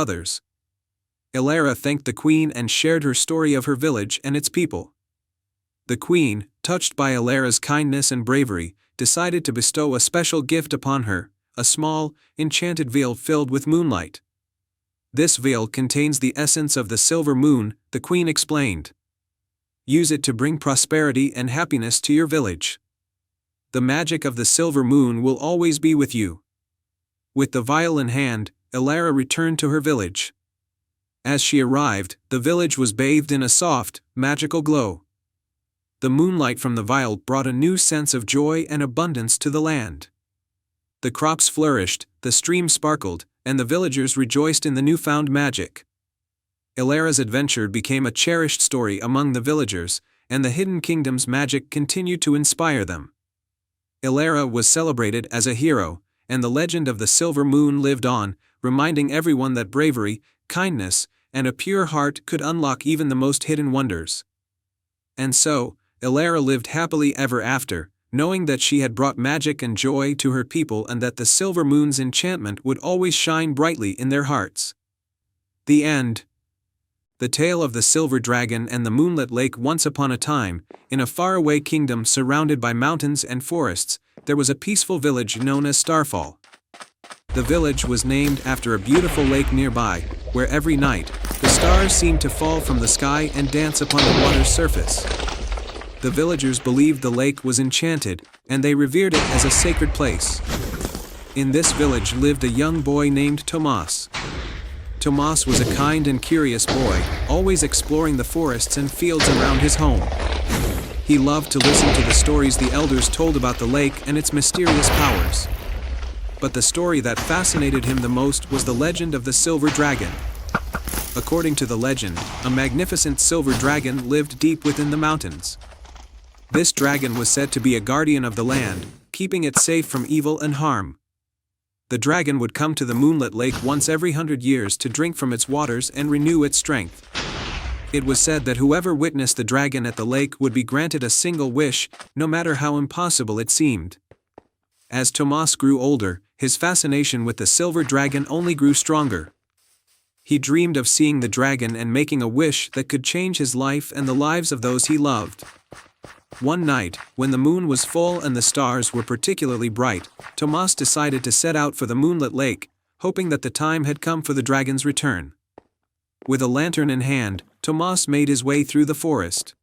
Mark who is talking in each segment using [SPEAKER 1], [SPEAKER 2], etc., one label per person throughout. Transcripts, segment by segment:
[SPEAKER 1] others. Elara thanked the queen and shared her story of her village and its people. The queen, touched by Elara's kindness and bravery, decided to bestow a special gift upon her, a small, enchanted veil filled with moonlight. This veil contains the essence of the silver moon, the queen explained. Use it to bring prosperity and happiness to your village. The magic of the silver moon will always be with you. With the vial in hand, Elara returned to her village. As she arrived, the village was bathed in a soft, magical glow. The moonlight from the vial brought a new sense of joy and abundance to the land. The crops flourished, the streams sparkled, and the villagers rejoiced in the newfound magic. Elara's adventure became a cherished story among the villagers, and the Hidden Kingdom's magic continued to inspire them. Elara was celebrated as a hero, and the legend of the Silver Moon lived on, reminding everyone that bravery, kindness, and a pure heart could unlock even the most hidden wonders. And so, Elara lived happily ever after, knowing that she had brought magic and joy to her people and that the Silver Moon's enchantment would always shine brightly in their hearts. The end. The tale of the Silver Dragon and the Moonlit Lake. Once upon a time, in a faraway kingdom surrounded by mountains and forests, there was a peaceful village known as Starfall. The village was named after a beautiful lake nearby, where every night, the stars seemed to fall from the sky and dance upon the water's surface. The villagers believed the lake was enchanted, and they revered it as a sacred place. In this village lived a young boy named Tomas. Tomas was a kind and curious boy, always exploring the forests and fields around his home. He loved to listen to the stories the elders told about the lake and its mysterious powers. But the story that fascinated him the most was the legend of the Silver Dragon. According to the legend, a magnificent silver dragon lived deep within the mountains. This dragon was said to be a guardian of the land, keeping it safe from evil and harm. The dragon would come to the Moonlit Lake once every 100 years to drink from its waters and renew its strength. It was said that whoever witnessed the dragon at the lake would be granted a single wish, no matter how impossible it seemed. As Tomas grew older, his fascination with the silver dragon only grew stronger. He dreamed of seeing the dragon and making a wish that could change his life and the lives of those he loved. One night, when the moon was full and the stars were particularly bright, Tomas decided to set out for the Moonlit Lake, hoping that the time had come for the dragon's return. With a lantern in hand, Tomas made his way through the forest.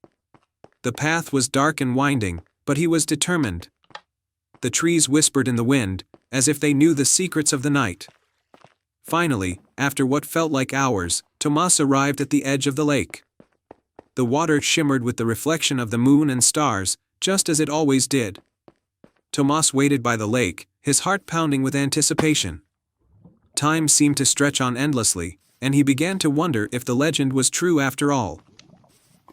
[SPEAKER 1] The path was dark and winding, but he was determined. The trees whispered in the wind, as if they knew the secrets of the night. Finally, after what felt like hours, Tomas arrived at the edge of the lake. The water shimmered with the reflection of the moon and stars, just as it always did. Tomas waited by the lake, his heart pounding with anticipation. Time seemed to stretch on endlessly, and he began to wonder if the legend was true after all.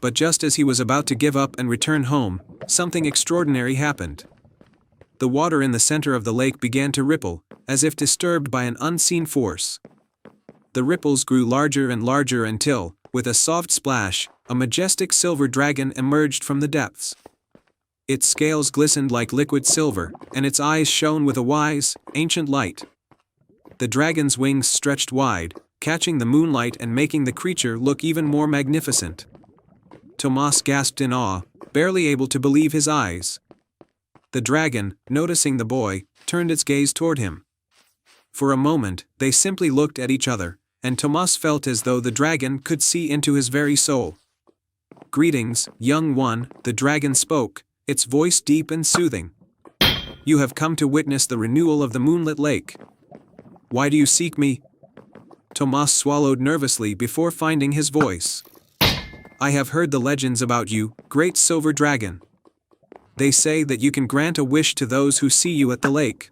[SPEAKER 1] But just as he was about to give up and return home, something extraordinary happened. The water in the center of the lake began to ripple, as if disturbed by an unseen force. The ripples grew larger and larger until, with a soft splash, a majestic silver dragon emerged from the depths. Its scales glistened like liquid silver, and its eyes shone with a wise, ancient light. The dragon's wings stretched wide, catching the moonlight and making the creature look even more magnificent. Tomas gasped in awe, barely able to believe his eyes. The dragon, noticing the boy, turned its gaze toward him. For a moment, they simply looked at each other, and Tomas felt as though the dragon could see into his very soul. "Greetings, young one," the dragon spoke, its voice deep and soothing. "You have come to witness the renewal of the Moonlit Lake. Why do you seek me?" Tomas swallowed nervously before finding his voice. "I have heard the legends about you, great silver dragon. They say that you can grant a wish to those who see you at the lake.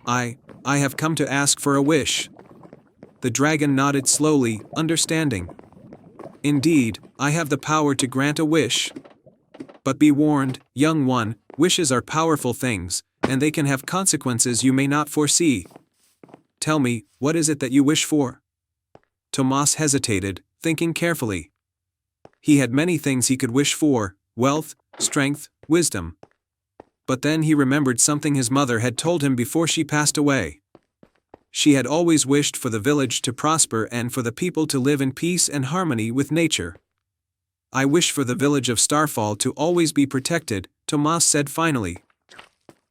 [SPEAKER 1] I have come to ask for a wish." The dragon nodded slowly, understanding. "Indeed, I have the power to grant a wish. But be warned, young one, wishes are powerful things, and they can have consequences you may not foresee. Tell me, what is it that you wish for?" Tomas hesitated, thinking carefully. He had many things he could wish for: wealth, strength, wisdom. But then he remembered something his mother had told him before she passed away. She had always wished for the village to prosper and for the people to live in peace and harmony with nature. "I wish for the village of Starfall to always be protected," Tomas said finally.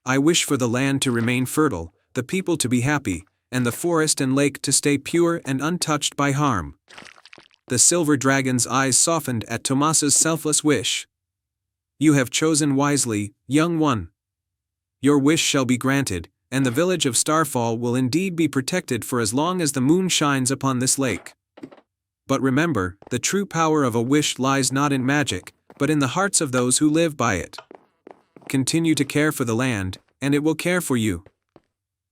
[SPEAKER 1] "I wish for the land to remain fertile, the people to be happy, and the forest and lake to stay pure and untouched by harm." The silver dragon's eyes softened at Tomas's selfless wish. "You have chosen wisely, young one. Your wish shall be granted, and the village of Starfall will indeed be protected for as long as the moon shines upon this lake. But remember, the true power of a wish lies not in magic, but in the hearts of those who live by it. Continue to care for the land, and it will care for you."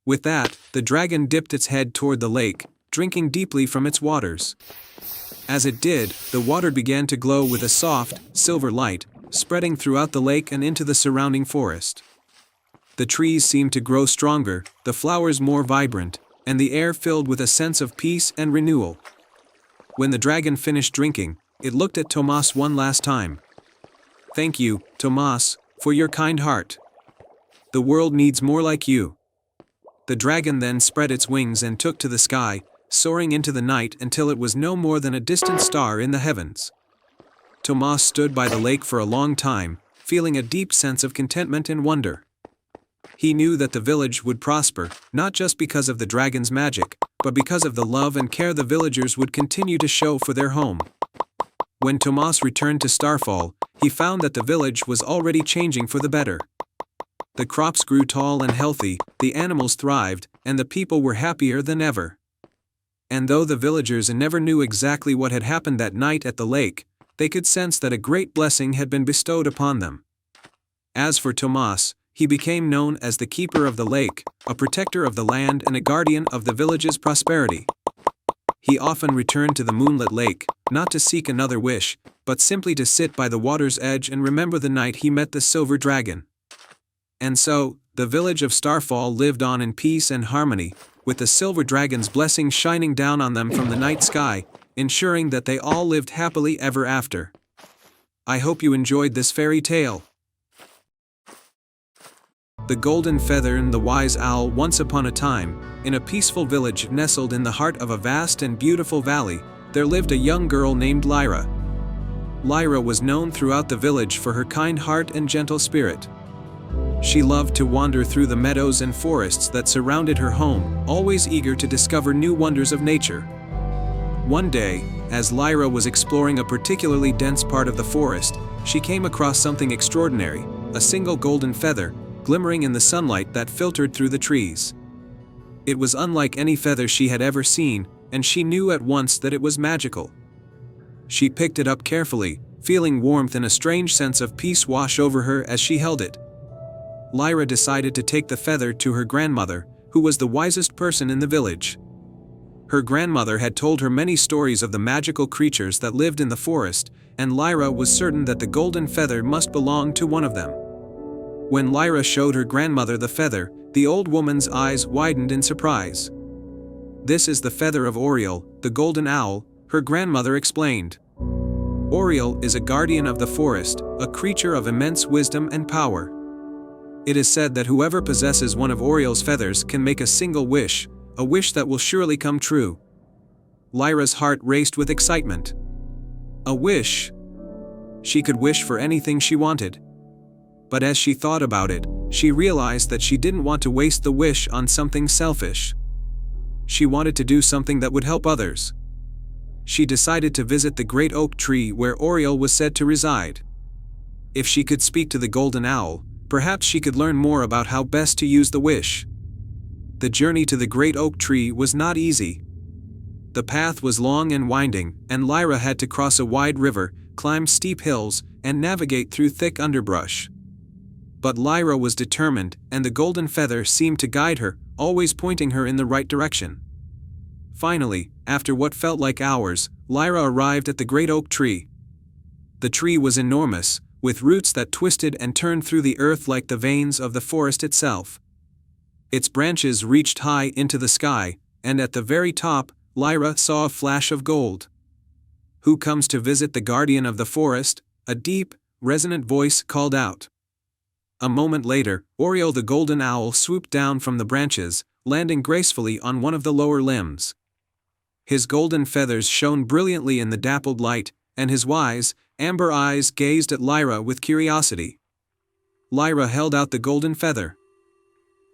[SPEAKER 1] With that, the dragon dipped its head toward the lake, drinking deeply from its waters. As it did, the water began to glow with a soft, silver light, spreading throughout the lake and into the surrounding forest. The trees seemed to grow stronger, the flowers more vibrant, and the air filled with a sense of peace and renewal. When the dragon finished drinking, it looked at Tomas one last time. "Thank you, Tomas, for your kind heart. The world needs more like you." The dragon then spread its wings and took to the sky, soaring into the night until it was no more than a distant star in the heavens. Tomas stood by the lake for a long time, feeling a deep sense of contentment and wonder. He knew that the village would prosper, not just because of the dragon's magic, but because of the love and care the villagers would continue to show for their home. When Tomas returned to Starfall, he found that the village was already changing for the better. The crops grew tall and healthy, the animals thrived, and the people were happier than ever. And though the villagers never knew exactly what had happened that night at the lake, they could sense that a great blessing had been bestowed upon them. As for Tomas, he became known as the keeper of the lake, a protector of the land and a guardian of the village's prosperity. He often returned to the moonlit lake, not to seek another wish, but simply to sit by the water's edge and remember the night he met the silver dragon. And so, the village of Starfall lived on in peace and harmony, with the silver dragon's blessings shining down on them from the night sky, ensuring that they all lived happily ever after. I hope you enjoyed this fairy tale. The Golden Feather and the Wise Owl. Once upon a time, in a peaceful village nestled in the heart of a vast and beautiful valley, there lived a young girl named Lyra. Lyra was known throughout the village for her kind heart and gentle spirit. She loved to wander through the meadows and forests that surrounded her home, always eager to discover new wonders of nature. One day, as Lyra was exploring a particularly dense part of the forest, she came across something extraordinary, a single golden feather, glimmering in the sunlight that filtered through the trees. It was unlike any feather she had ever seen, and she knew at once that it was magical. She picked it up carefully, feeling warmth and a strange sense of peace wash over her as she held it. Lyra decided to take the feather to her grandmother, who was the wisest person in the village. Her grandmother had told her many stories of the magical creatures that lived in the forest, and Lyra was certain that the golden feather must belong to one of them. When Lyra showed her grandmother the feather, the old woman's eyes widened in surprise. "This is the feather of Oriole, the golden owl," her grandmother explained. "Oriole is a guardian of the forest, a creature of immense wisdom and power. It is said that whoever possesses one of Oriole's feathers can make a single wish, a wish that will surely come true." Lyra's heart raced with excitement. A wish? She could wish for anything she wanted. But as she thought about it, she realized that she didn't want to waste the wish on something selfish. She wanted to do something that would help others. She decided to visit the great oak tree where Oriole was said to reside. If she could speak to the golden owl, perhaps she could learn more about how best to use the wish. The journey to the great oak tree was not easy. The path was long and winding, and Lyra had to cross a wide river, climb steep hills, and navigate through thick underbrush. But Lyra was determined, and the golden feather seemed to guide her, always pointing her in the right direction. Finally, after what felt like hours, Lyra arrived at the great oak tree. The tree was enormous, with roots that twisted and turned through the earth like the veins of the forest itself. Its branches reached high into the sky, and at the very top, Lyra saw a flash of gold. "Who comes to visit the guardian of the forest?" a deep, resonant voice called out. A moment later, Oriole the golden owl swooped down from the branches, landing gracefully on one of the lower limbs. His golden feathers shone brilliantly in the dappled light, and his wise, amber eyes gazed at Lyra with curiosity. Lyra held out the golden feather.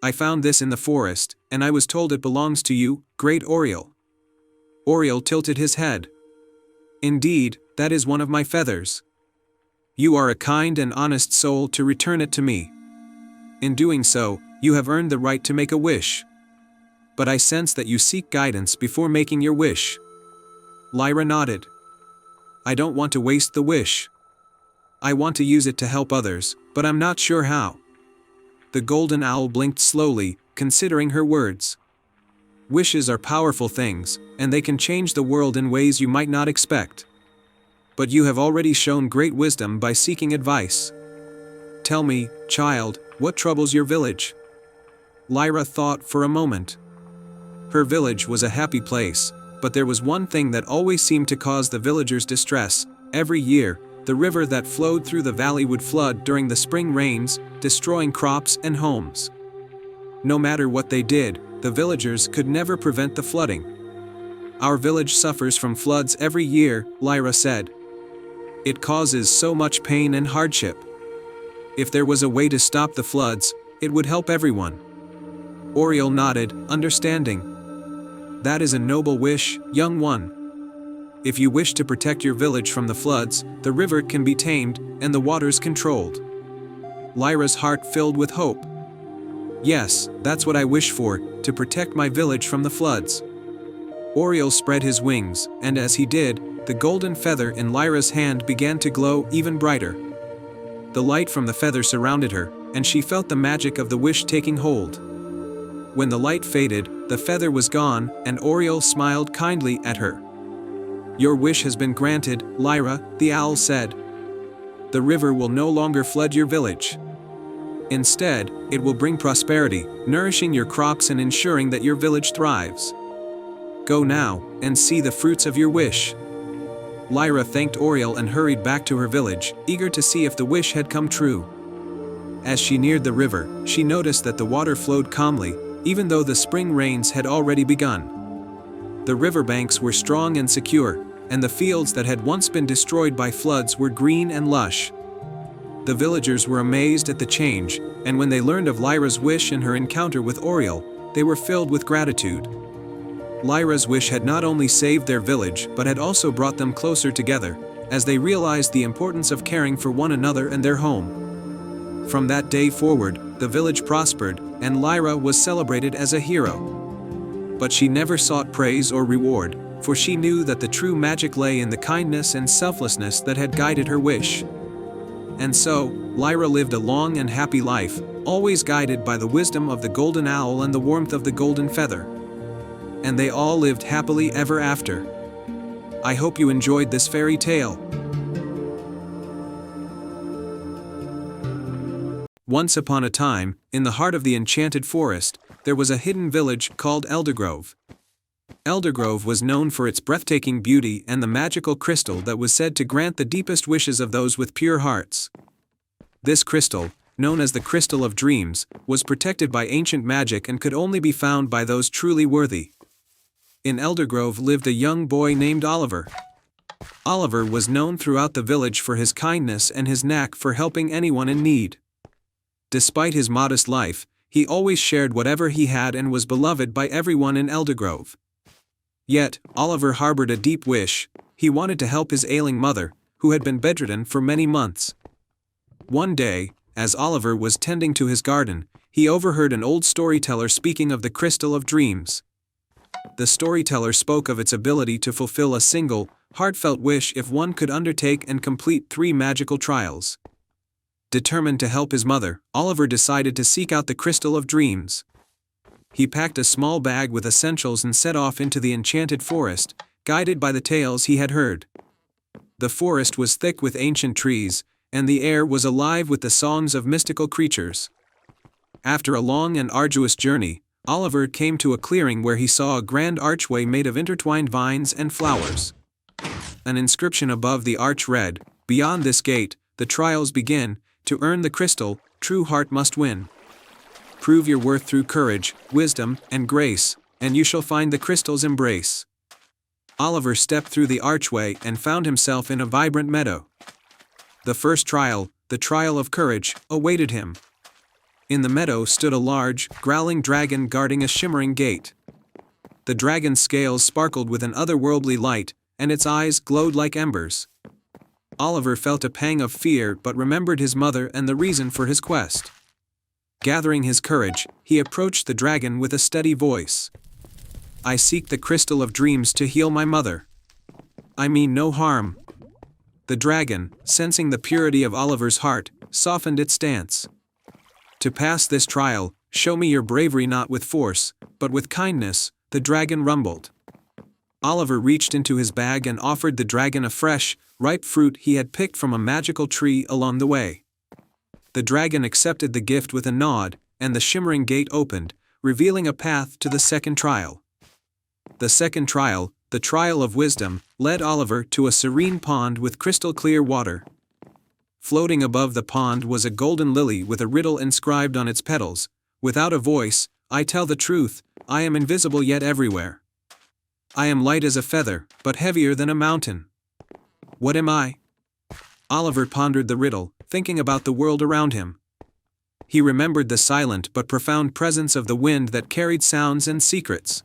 [SPEAKER 1] "I found this in the forest, and I was told it belongs to you, great Oriole." Oriole tilted his head. "Indeed, that is one of my feathers. You are a kind and honest soul to return it to me. In doing so, you have earned the right to make a wish. But I sense that you seek guidance before making your wish." Lyra nodded. "I don't want to waste the wish. I want to use it to help others, but I'm not sure how." The golden owl blinked slowly, considering her words. "Wishes are powerful things, and they can change the world in ways you might not expect. But you have already shown great wisdom by seeking advice. Tell me, child, what troubles your village?" Lyra thought for a moment. Her village was a happy place, but there was one thing that always seemed to cause the villagers distress. Every year, the river that flowed through the valley would flood during the spring rains, destroying crops and homes. No matter what they did, the villagers could never prevent the flooding. "Our village suffers from floods every year," Lyra said. "It causes so much pain and hardship. If there was a way to stop the floods, it would help everyone." Oriole nodded, understanding. "That is a noble wish, young one. If you wish to protect your village from the floods, the river can be tamed, and the waters controlled." Lyra's heart filled with hope. "Yes, that's what I wish for, to protect my village from the floods." Oriole spread his wings, and as he did, the golden feather in Lyra's hand began to glow even brighter. The light from the feather surrounded her, and she felt the magic of the wish taking hold. When the light faded, the feather was gone, and Oriole smiled kindly at her. "Your wish has been granted, Lyra," the owl said. "The river will no longer flood your village. Instead, it will bring prosperity, nourishing your crops and ensuring that your village thrives. Go now, and see the fruits of your wish." Lyra thanked Oriole and hurried back to her village, eager to see if the wish had come true. As she neared the river, she noticed that the water flowed calmly, even though the spring rains had already begun. The riverbanks were strong and secure, and the fields that had once been destroyed by floods were green and lush. The villagers were amazed at the change, and when they learned of Lyra's wish and her encounter with Oriole, they were filled with gratitude. Lyra's wish had not only saved their village but had also brought them closer together, as they realized the importance of caring for one another and their home. From that day forward, the village prospered, and Lyra was celebrated as a hero. But she never sought praise or reward, for she knew that the true magic lay in the kindness and selflessness that had guided her wish. And so, Lyra lived a long and happy life, always guided by the wisdom of the golden owl and the warmth of the golden feather. And they all lived happily ever after. I hope you enjoyed this fairy tale. Once upon a time, in the heart of the enchanted forest, there was a hidden village called Eldergrove. Eldergrove was known for its breathtaking beauty and the magical crystal that was said to grant the deepest wishes of those with pure hearts. This crystal, known as the Crystal of Dreams, was protected by ancient magic and could only be found by those truly worthy. In Eldergrove lived a young boy named Oliver. Oliver was known throughout the village for his kindness and his knack for helping anyone in need. Despite his modest life, he always shared whatever he had and was beloved by everyone in Eldergrove. Yet, Oliver harbored a deep wish. He wanted to help his ailing mother, who had been bedridden for many months. One day, as Oliver was tending to his garden, he overheard an old storyteller speaking of the Crystal of Dreams. The storyteller spoke of its ability to fulfill a single, heartfelt wish if one could undertake and complete 3 magical trials. Determined to help his mother, Oliver decided to seek out the Crystal of Dreams. He packed a small bag with essentials and set off into the enchanted forest, guided by the tales he had heard. The forest was thick with ancient trees, and the air was alive with the songs of mystical creatures. After a long and arduous journey, Oliver came to a clearing where he saw a grand archway made of intertwined vines and flowers. An inscription above the arch read, "Beyond this gate, the trials begin. To earn the crystal, true heart must win." Prove your worth through courage, wisdom, and grace, and you shall find the crystal's embrace. Oliver stepped through the archway and found himself in a vibrant meadow. The first trial, the trial of courage, awaited him. In the meadow stood a large, growling dragon guarding a shimmering gate. The dragon's scales sparkled with an otherworldly light, and its eyes glowed like embers. Oliver felt a pang of fear but remembered his mother and the reason for his quest. Gathering his courage, he approached the dragon with a steady voice. "I seek the crystal of dreams to heal my mother. I mean no harm." The dragon, sensing the purity of Oliver's heart, softened its stance. "To pass this trial, show me your bravery not with force, but with kindness," the dragon rumbled. Oliver reached into his bag and offered the dragon a fresh, ripe fruit he had picked from a magical tree along the way. The dragon accepted the gift with a nod, and the shimmering gate opened, revealing a path to the second trial. The second trial, the trial of wisdom, led Oliver to a serene pond with crystal-clear water. Floating above the pond was a golden lily with a riddle inscribed on its petals. "Without a voice, I tell the truth, I am invisible yet everywhere. I am light as a feather, but heavier than a mountain. What am I?" Oliver pondered the riddle, thinking about the world around him. He remembered the silent but profound presence of the wind that carried sounds and secrets.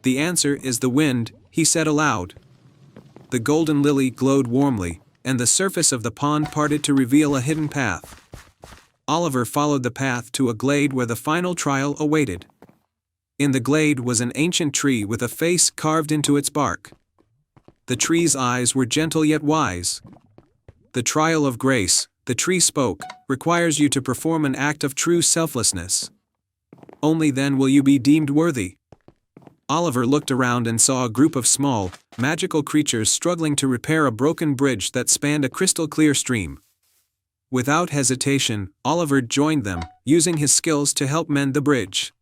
[SPEAKER 1] "The answer is the wind," he said aloud. The golden lily glowed warmly, and the surface of the pond parted to reveal a hidden path. Oliver followed the path to a glade where the final trial awaited. In the glade was an ancient tree with a face carved into its bark. The tree's eyes were gentle yet wise. "The trial of grace," the tree spoke, "requires you to perform an act of true selflessness. Only then will you be deemed worthy." Oliver looked around and saw a group of small, magical creatures struggling to repair a broken bridge that spanned a crystal-clear stream. Without hesitation, Oliver joined them, using his skills to help mend the bridge.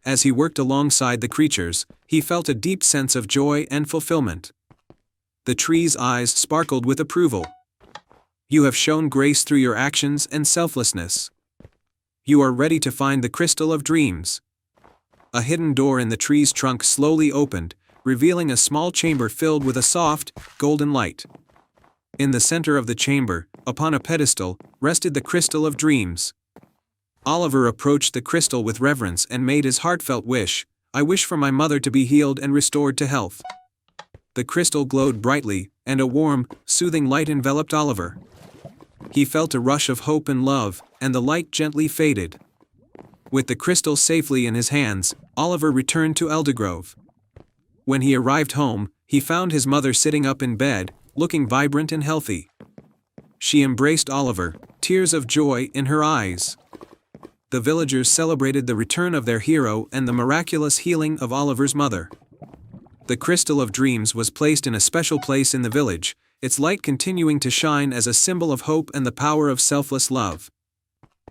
[SPEAKER 1] As he worked alongside the creatures, he felt a deep sense of joy and fulfillment. The tree's eyes sparkled with approval. "You have shown grace through your actions and selflessness. You are ready to find the crystal of dreams." A hidden door in the tree's trunk slowly opened, revealing a small chamber filled with a soft, golden light. In the center of the chamber, upon a pedestal, rested the crystal of dreams. Oliver approached the crystal with reverence and made his heartfelt wish, "I wish for my mother to be healed and restored to health." The crystal glowed brightly, and a warm, soothing light enveloped Oliver. He felt a rush of hope and love, and the light gently faded. With the crystal safely in his hands, Oliver returned to Eldergrove. When he arrived home, he found his mother sitting up in bed, looking vibrant and healthy. She embraced Oliver, tears of joy in her eyes. The villagers celebrated the return of their hero and the miraculous healing of Oliver's mother. The crystal of dreams was placed in a special place in the village, its light continuing to shine as a symbol of hope and the power of selfless love.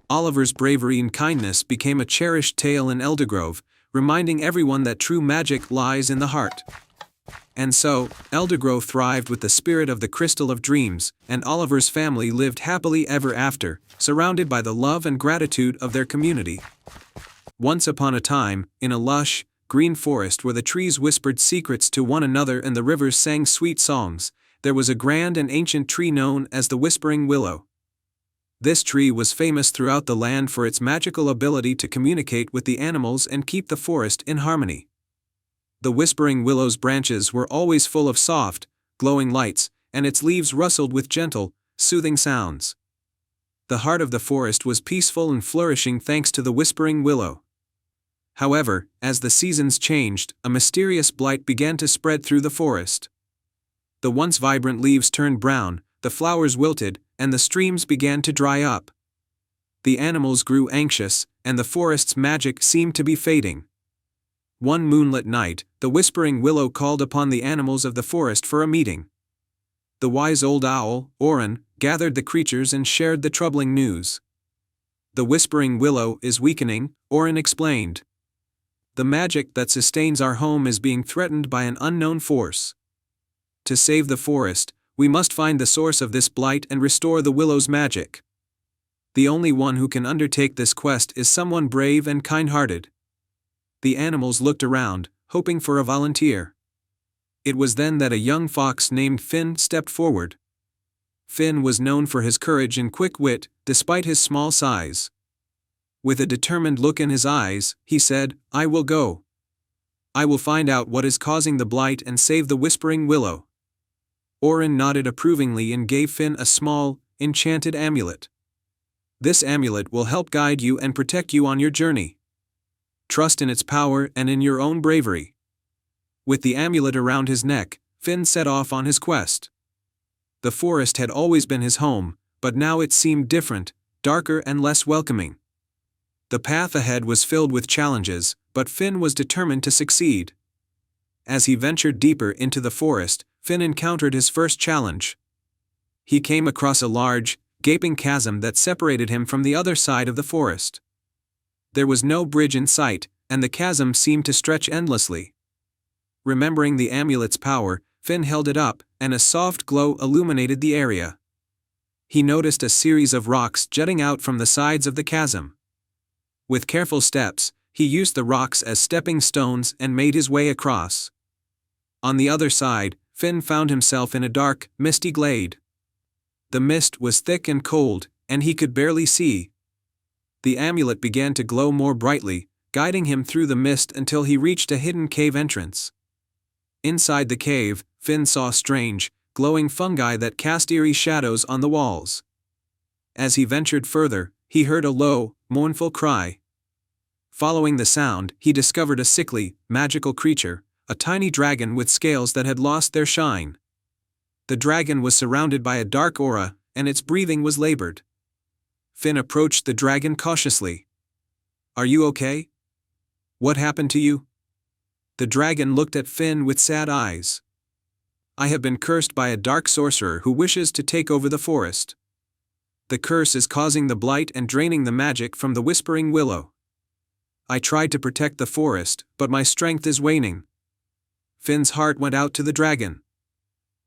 [SPEAKER 1] Oliver's bravery and kindness became a cherished tale in Eldergrove, reminding everyone that true magic lies in the heart. And so, Eldergrove thrived with the spirit of the Crystal of Dreams, and Oliver's family lived happily ever after, surrounded by the love and gratitude of their community. Once upon a time, in a lush, green forest where the trees whispered secrets to one another and the rivers sang sweet songs, there was a grand and ancient tree known as the Whispering Willow. This tree was famous throughout the land for its magical ability to communicate with the animals and keep the forest in harmony. The Whispering Willow's branches were always full of soft, glowing lights, and its leaves rustled with gentle, soothing sounds. The heart of the forest was peaceful and flourishing thanks to the Whispering Willow. However, as the seasons changed, a mysterious blight began to spread through the forest. The once vibrant leaves turned brown, the flowers wilted, and the streams began to dry up. The animals grew anxious, and the forest's magic seemed to be fading. One moonlit night, the Whispering Willow called upon the animals of the forest for a meeting. The wise old owl, Orin, gathered the creatures and shared the troubling news. "The Whispering Willow is weakening," Orin explained. "The magic that sustains our home is being threatened by an unknown force. To save the forest, we must find the source of this blight and restore the willow's magic." The only one who can undertake this quest is someone brave and kind-hearted. The animals looked around, hoping for a volunteer. It was then that a young fox named Finn stepped forward. Finn was known for his courage and quick wit, despite his small size. With a determined look in his eyes, he said, "I will go. I will find out what is causing the blight and save the Whispering Willow." Orin nodded approvingly and gave Finn a small, enchanted amulet. "This amulet will help guide you and protect you on your journey. Trust in its power and in your own bravery." With the amulet around his neck, Finn set off on his quest. The forest had always been his home, but now it seemed different, darker and less welcoming. The path ahead was filled with challenges, but Finn was determined to succeed. As he ventured deeper into the forest, Finn encountered his first challenge. He came across a large, gaping chasm that separated him from the other side of the forest. There was no bridge in sight, and the chasm seemed to stretch endlessly. Remembering the amulet's power, Finn held it up, and a soft glow illuminated the area. He noticed a series of rocks jutting out from the sides of the chasm. With careful steps, he used the rocks as stepping stones and made his way across. On the other side, Finn found himself in a dark, misty glade. The mist was thick and cold, and he could barely see. The amulet began to glow more brightly, guiding him through the mist until he reached a hidden cave entrance. Inside the cave, Finn saw strange, glowing fungi that cast eerie shadows on the walls. As he ventured further, he heard a low, mournful cry. Following the sound, he discovered a sickly, magical creature, a tiny dragon with scales that had lost their shine. The dragon was surrounded by a dark aura, and its breathing was labored. Finn approached the dragon cautiously. "Are you okay? What happened to you?" The dragon looked at Finn with sad eyes. "I have been cursed by a dark sorcerer who wishes to take over the forest. The curse is causing the blight and draining the magic from the Whispering Willow. I tried to protect the forest, but my strength is waning." Finn's heart went out to the dragon.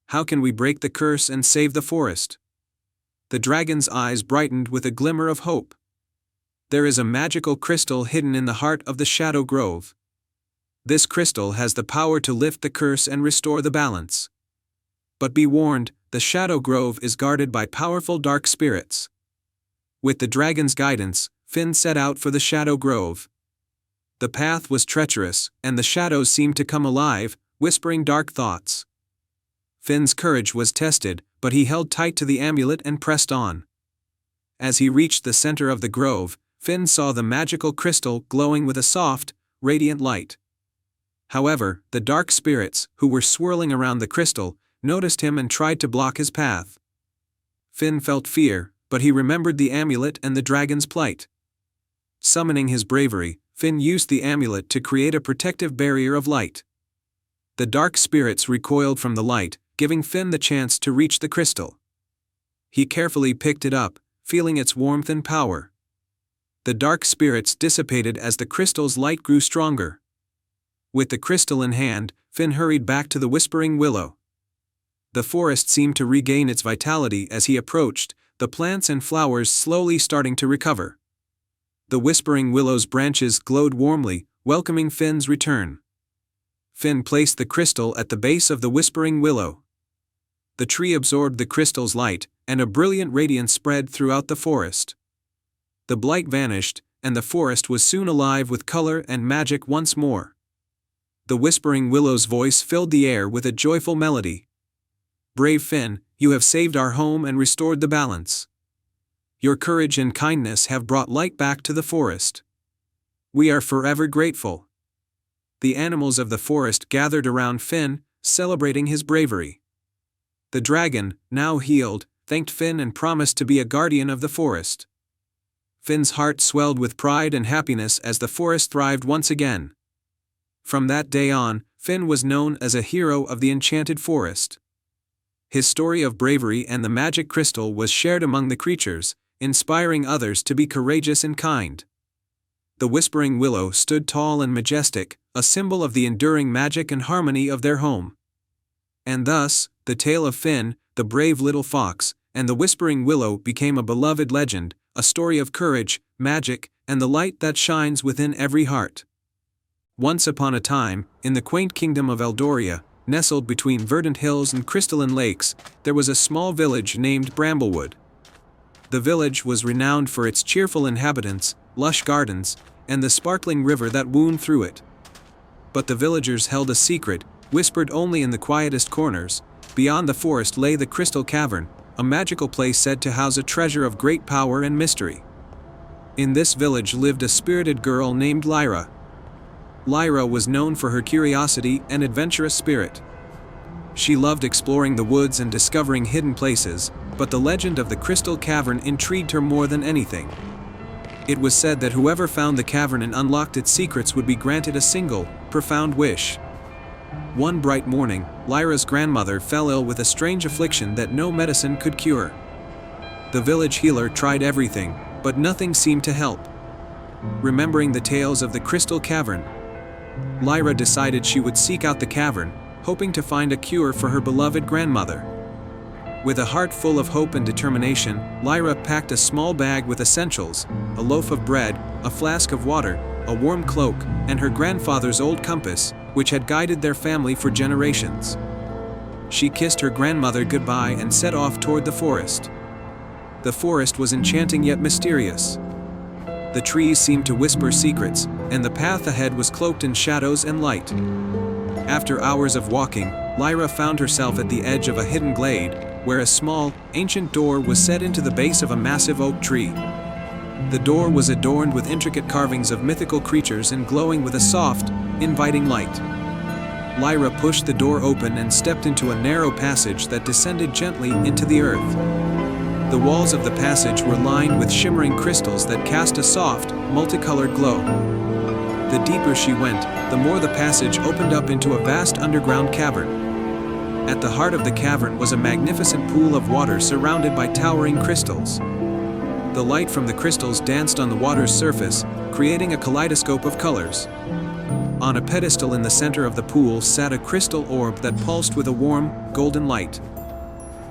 [SPEAKER 1] "How can we break the curse and save the forest?" The dragon's eyes brightened with a glimmer of hope. "There is a magical crystal hidden in the heart of the Shadow Grove. This crystal has the power to lift the curse and restore the balance. But be warned, the Shadow Grove is guarded by powerful dark spirits." With the dragon's guidance, Finn set out for the Shadow Grove. The path was treacherous, and the shadows seemed to come alive, whispering dark thoughts. Finn's courage was tested, but he held tight to the amulet and pressed on. As he reached the center of the grove, Finn saw the magical crystal glowing with a soft, radiant light. However, the dark spirits, who were swirling around the crystal, noticed him and tried to block his path. Finn felt fear, but he remembered the amulet and the dragon's plight. Summoning his bravery, Finn used the amulet to create a protective barrier of light. The dark spirits recoiled from the light, giving Finn the chance to reach the crystal. He carefully picked it up, feeling its warmth and power. The dark spirits dissipated as the crystal's light grew stronger. With the crystal in hand, Finn hurried back to the Whispering Willow. The forest seemed to regain its vitality as he approached, the plants and flowers slowly starting to recover. The Whispering Willow's branches glowed warmly, welcoming Finn's return. Finn placed the crystal at the base of the Whispering Willow. The tree absorbed the crystal's light, and a brilliant radiance spread throughout the forest. The blight vanished, and the forest was soon alive with color and magic once more. The Whispering Willow's voice filled the air with a joyful melody. "Brave Finn, you have saved our home and restored the balance. Your courage and kindness have brought light back to the forest. We are forever grateful." The animals of the forest gathered around Finn, celebrating his bravery. The dragon, now healed, thanked Finn and promised to be a guardian of the forest. Finn's heart swelled with pride and happiness as the forest thrived once again. From that day on, Finn was known as a hero of the enchanted forest. His story of bravery and the magic crystal was shared among the creatures, inspiring others to be courageous and kind. The Whispering Willow stood tall and majestic, a symbol of the enduring magic and harmony of their home. And thus, the tale of Finn, the brave little fox, and the Whispering Willow became a beloved legend, a story of courage, magic, and the light that shines within every heart. Once upon a time, in the quaint kingdom of Eldoria, nestled between verdant hills and crystalline lakes, there was a small village named Bramblewood. The village was renowned for its cheerful inhabitants, lush gardens, and the sparkling river that wound through it. But the villagers held a secret, whispered only in the quietest corners. Beyond the forest lay the Crystal Cavern, a magical place said to house a treasure of great power and mystery. In this village lived a spirited girl named Lyra. Lyra was known for her curiosity and adventurous spirit. She loved exploring the woods and discovering hidden places, but the legend of the Crystal Cavern intrigued her more than anything. It was said that whoever found the cavern and unlocked its secrets would be granted a single, profound wish. One bright morning, Lyra's grandmother fell ill with a strange affliction that no medicine could cure. The village healer tried everything, but nothing seemed to help. Remembering the tales of the Crystal Cavern, Lyra decided she would seek out the cavern, hoping to find a cure for her beloved grandmother. With a heart full of hope and determination, Lyra packed a small bag with essentials: a loaf of bread, a flask of water, a warm cloak, and her grandfather's old compass, which had guided their family for generations. She kissed her grandmother goodbye and set off toward the forest. The forest was enchanting yet mysterious. The trees seemed to whisper secrets, and the path ahead was cloaked in shadows and light. After hours of walking, Lyra found herself at the edge of a hidden glade, where a small, ancient door was set into the base of a massive oak tree. The door was adorned with intricate carvings of mythical creatures and glowing with a soft, inviting light. Lyra pushed the door open and stepped into a narrow passage that descended gently into the earth. The walls of the passage were lined with shimmering crystals that cast a soft, multicolored glow. The deeper she went, the more the passage opened up into a vast underground cavern. At the heart of the cavern was a magnificent pool of water surrounded by towering crystals. The light from the crystals danced on the water's surface, creating a kaleidoscope of colors. On a pedestal in the center of the pool sat a crystal orb that pulsed with a warm, golden light.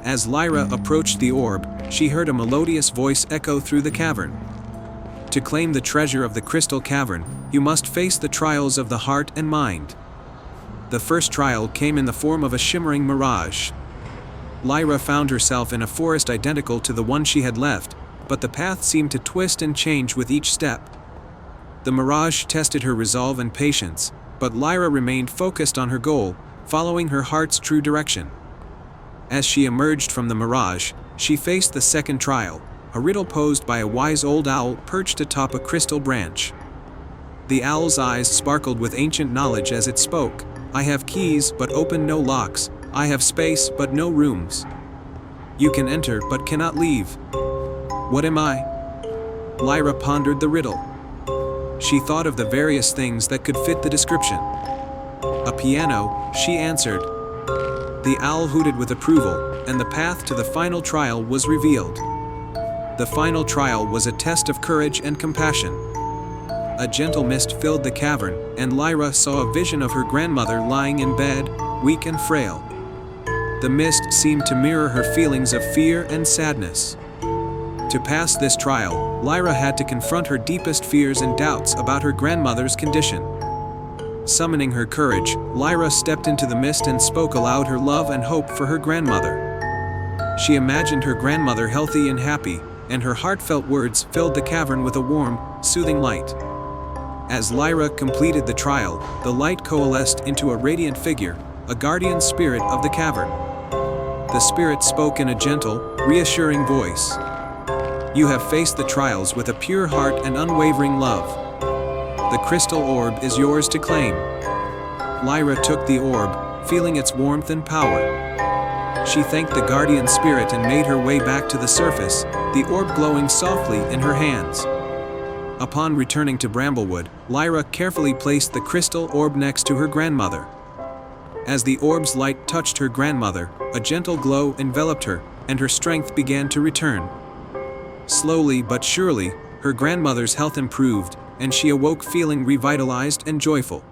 [SPEAKER 1] As Lyra approached the orb, she heard a melodious voice echo through the cavern. To claim the treasure of the Crystal Cavern, you must face the trials of the heart and mind. The first trial came in the form of a shimmering mirage. Lyra found herself in a forest identical to the one she had left, but the path seemed to twist and change with each step. The mirage tested her resolve and patience, but Lyra remained focused on her goal, following her heart's true direction. As she emerged from the mirage, she faced the second trial, a riddle posed by a wise old owl perched atop a crystal branch. The owl's eyes sparkled with ancient knowledge as it spoke. "I have keys but open no locks, I have space but no rooms. You can enter but cannot leave. What am I?" Lyra pondered the riddle. She thought of the various things that could fit the description. "A piano," she answered. The owl hooted with approval, and the path to the final trial was revealed. The final trial was a test of courage and compassion. A gentle mist filled the cavern, and Lyra saw a vision of her grandmother lying in bed, weak and frail. The mist seemed to mirror her feelings of fear and sadness. To pass this trial, Lyra had to confront her deepest fears and doubts about her grandmother's condition. Summoning her courage, Lyra stepped into the mist and spoke aloud her love and hope for her grandmother. She imagined her grandmother healthy and happy, and her heartfelt words filled the cavern with a warm, soothing light. As Lyra completed the trial, the light coalesced into a radiant figure, a guardian spirit of the cavern. The spirit spoke in a gentle, reassuring voice. "You have faced the trials with a pure heart and unwavering love. The crystal orb is yours to claim." Lyra took the orb, feeling its warmth and power. She thanked the guardian spirit and made her way back to the surface, the orb glowing softly in her hands. Upon returning to Bramblewood, Lyra carefully placed the crystal orb next to her grandmother. As the orb's light touched her grandmother, a gentle glow enveloped her, and her strength began to return. Slowly but surely, her grandmother's health improved, and she awoke feeling revitalized and joyful.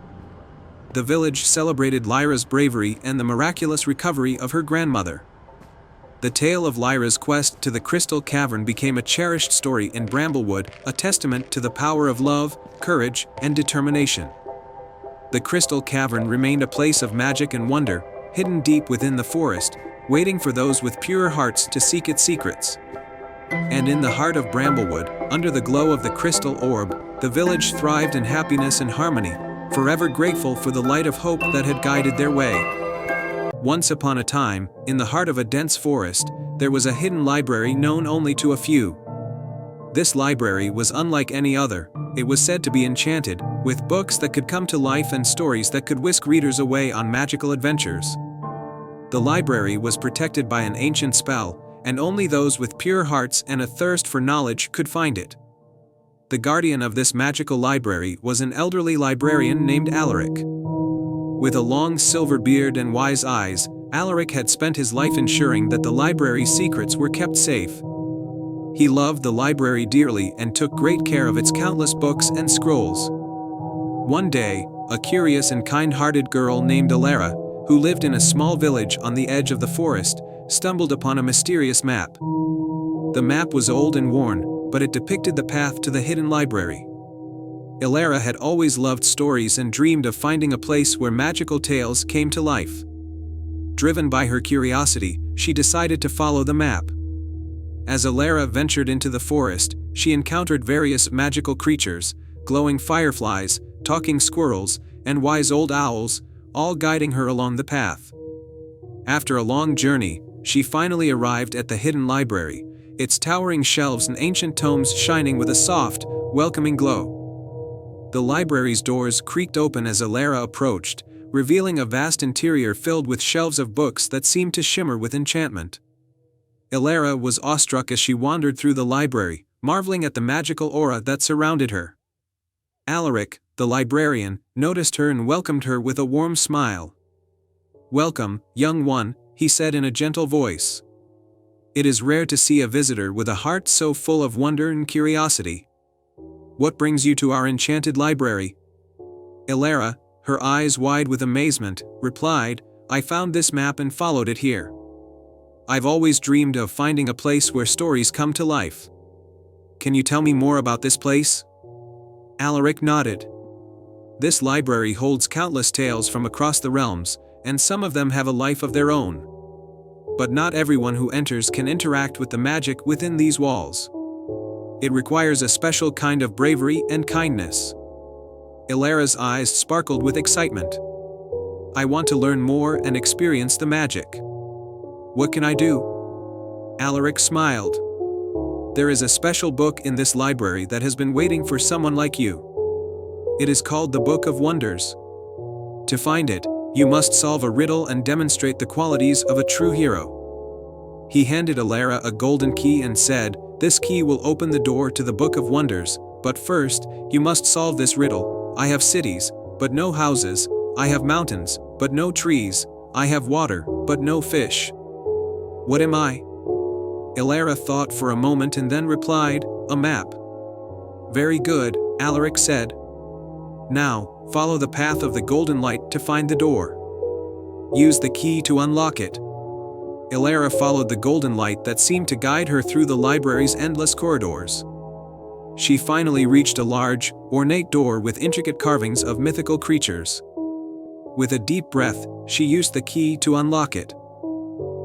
[SPEAKER 1] The village celebrated Lyra's bravery and the miraculous recovery of her grandmother. The tale of Lyra's quest to the Crystal Cavern became a cherished story in Bramblewood, a testament to the power of love, courage, and determination. The Crystal Cavern remained a place of magic and wonder, hidden deep within the forest, waiting for those with pure hearts to seek its secrets. And in the heart of Bramblewood, under the glow of the crystal orb, the village thrived in happiness and harmony, forever grateful for the light of hope that had guided their way. Once upon a time, in the heart of a dense forest, there was a hidden library known only to a few. This library was unlike any other. It was said to be enchanted, with books that could come to life and stories that could whisk readers away on magical adventures. The library was protected by an ancient spell, and only those with pure hearts and a thirst for knowledge could find it. The guardian of this magical library was an elderly librarian named Alaric. With a long silver beard and wise eyes, Alaric had spent his life ensuring that the library's secrets were kept safe. He loved the library dearly and took great care of its countless books and scrolls. One day, a curious and kind-hearted girl named Alara, who lived in a small village on the edge of the forest, stumbled upon a mysterious map. The map was old and worn, but it depicted the path to the hidden library. Alara had always loved stories and dreamed of finding a place where magical tales came to life. Driven by her curiosity, she decided to follow the map. As Alara ventured into the forest, she encountered various magical creatures, glowing fireflies, talking squirrels, and wise old owls, all guiding her along the path. After a long journey, she finally arrived at the hidden library, its towering shelves and ancient tomes shining with a soft, welcoming glow. The library's doors creaked open as Alara approached, revealing a vast interior filled with shelves of books that seemed to shimmer with enchantment. Alara was awestruck as she wandered through the library, marveling at the magical aura that surrounded her. Alaric, the librarian, noticed her and welcomed her with a warm smile. "Welcome, young one," he said in a gentle voice. "It is rare to see a visitor with a heart so full of wonder and curiosity. What brings you to our enchanted library?" Alara, her eyes wide with amazement, replied, "I found this map and followed it here. I've always dreamed of finding a place where stories come to life. Can you tell me more about this place?" Alaric nodded. "This library holds countless tales from across the realms, and some of them have a life of their own. But not everyone who enters can interact with the magic within these walls. It requires a special kind of bravery and kindness." Alara's eyes sparkled with excitement. "I want to learn more and experience the magic. What can I do?" Alaric smiled. "There is a special book in this library that has been waiting for someone like you. It is called the Book of Wonders. To find it, you must solve a riddle and demonstrate the qualities of a true hero." He handed Alara a golden key and said, "This key will open the door to the Book of Wonders, but first, you must solve this riddle. I have cities, but no houses. I have mountains, but no trees. I have water, but no fish. What am I?" Alara thought for a moment and then replied, "A map." "Very good," Alaric said. "Now, follow the path of the golden light to find the door. Use the key to unlock it." Alara followed the golden light that seemed to guide her through the library's endless corridors. She finally reached a large, ornate door with intricate carvings of mythical creatures. With a deep breath, she used the key to unlock it.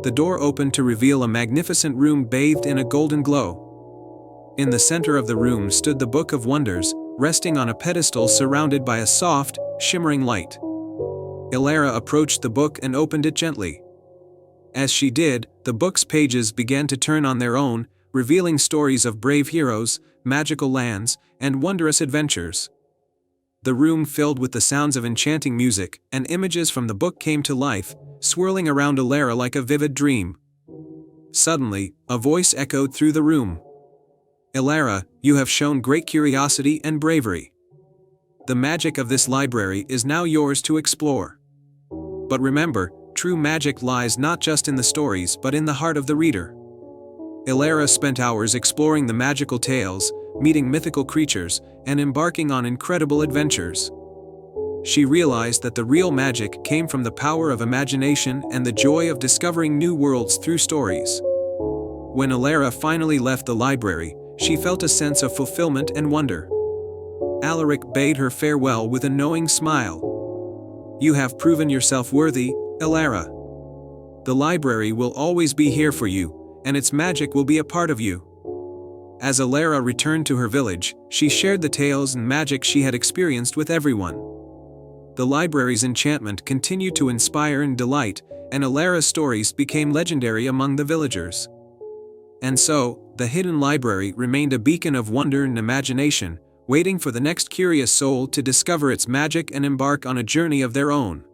[SPEAKER 1] The door opened to reveal a magnificent room bathed in a golden glow. In the center of the room stood the Book of Wonders, resting on a pedestal surrounded by a soft, shimmering light. Alara approached the book and opened it gently. As she did, the book's pages began to turn on their own, revealing stories of brave heroes, magical lands, and wondrous adventures. The room filled with the sounds of enchanting music, and images from the book came to life, swirling around Alara like a vivid dream. Suddenly, a voice echoed through the room. "Alara, you have shown great curiosity and bravery. The magic of this library is now yours to explore. But remember, true magic lies not just in the stories but in the heart of the reader." Alara spent hours exploring the magical tales, meeting mythical creatures, and embarking on incredible adventures. She realized that the real magic came from the power of imagination and the joy of discovering new worlds through stories. When Alara finally left the library, she felt a sense of fulfillment and wonder. Alaric bade her farewell with a knowing smile. "You have proven yourself worthy, Alara. The library will always be here for you, and its magic will be a part of you." As Alara returned to her village, she shared the tales and magic she had experienced with everyone. The library's enchantment continued to inspire and delight, and Alara's stories became legendary among the villagers. And so, the hidden library remained a beacon of wonder and imagination, waiting for the next curious soul to discover its magic and embark on a journey of their own.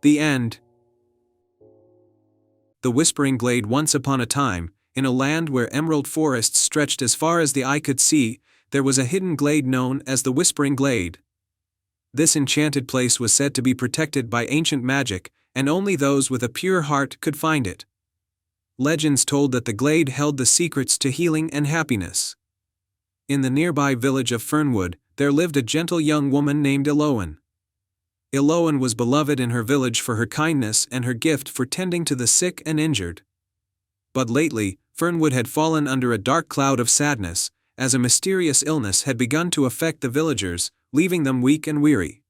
[SPEAKER 1] The end. The Whispering Glade. Once upon a time, in a land where emerald forests stretched as far as the eye could see, there was a hidden glade known as the Whispering Glade. This enchanted place was said to be protected by ancient magic, and only those with a pure heart could find it. Legends told that the glade held the secrets to healing and happiness. In the nearby village of Fernwood, there lived a gentle young woman named Eloan. Eloan was beloved in her village for her kindness and her gift for tending to the sick and injured. But lately, Fernwood had fallen under a dark cloud of sadness, as a mysterious illness had begun to affect the villagers, leaving them weak and weary.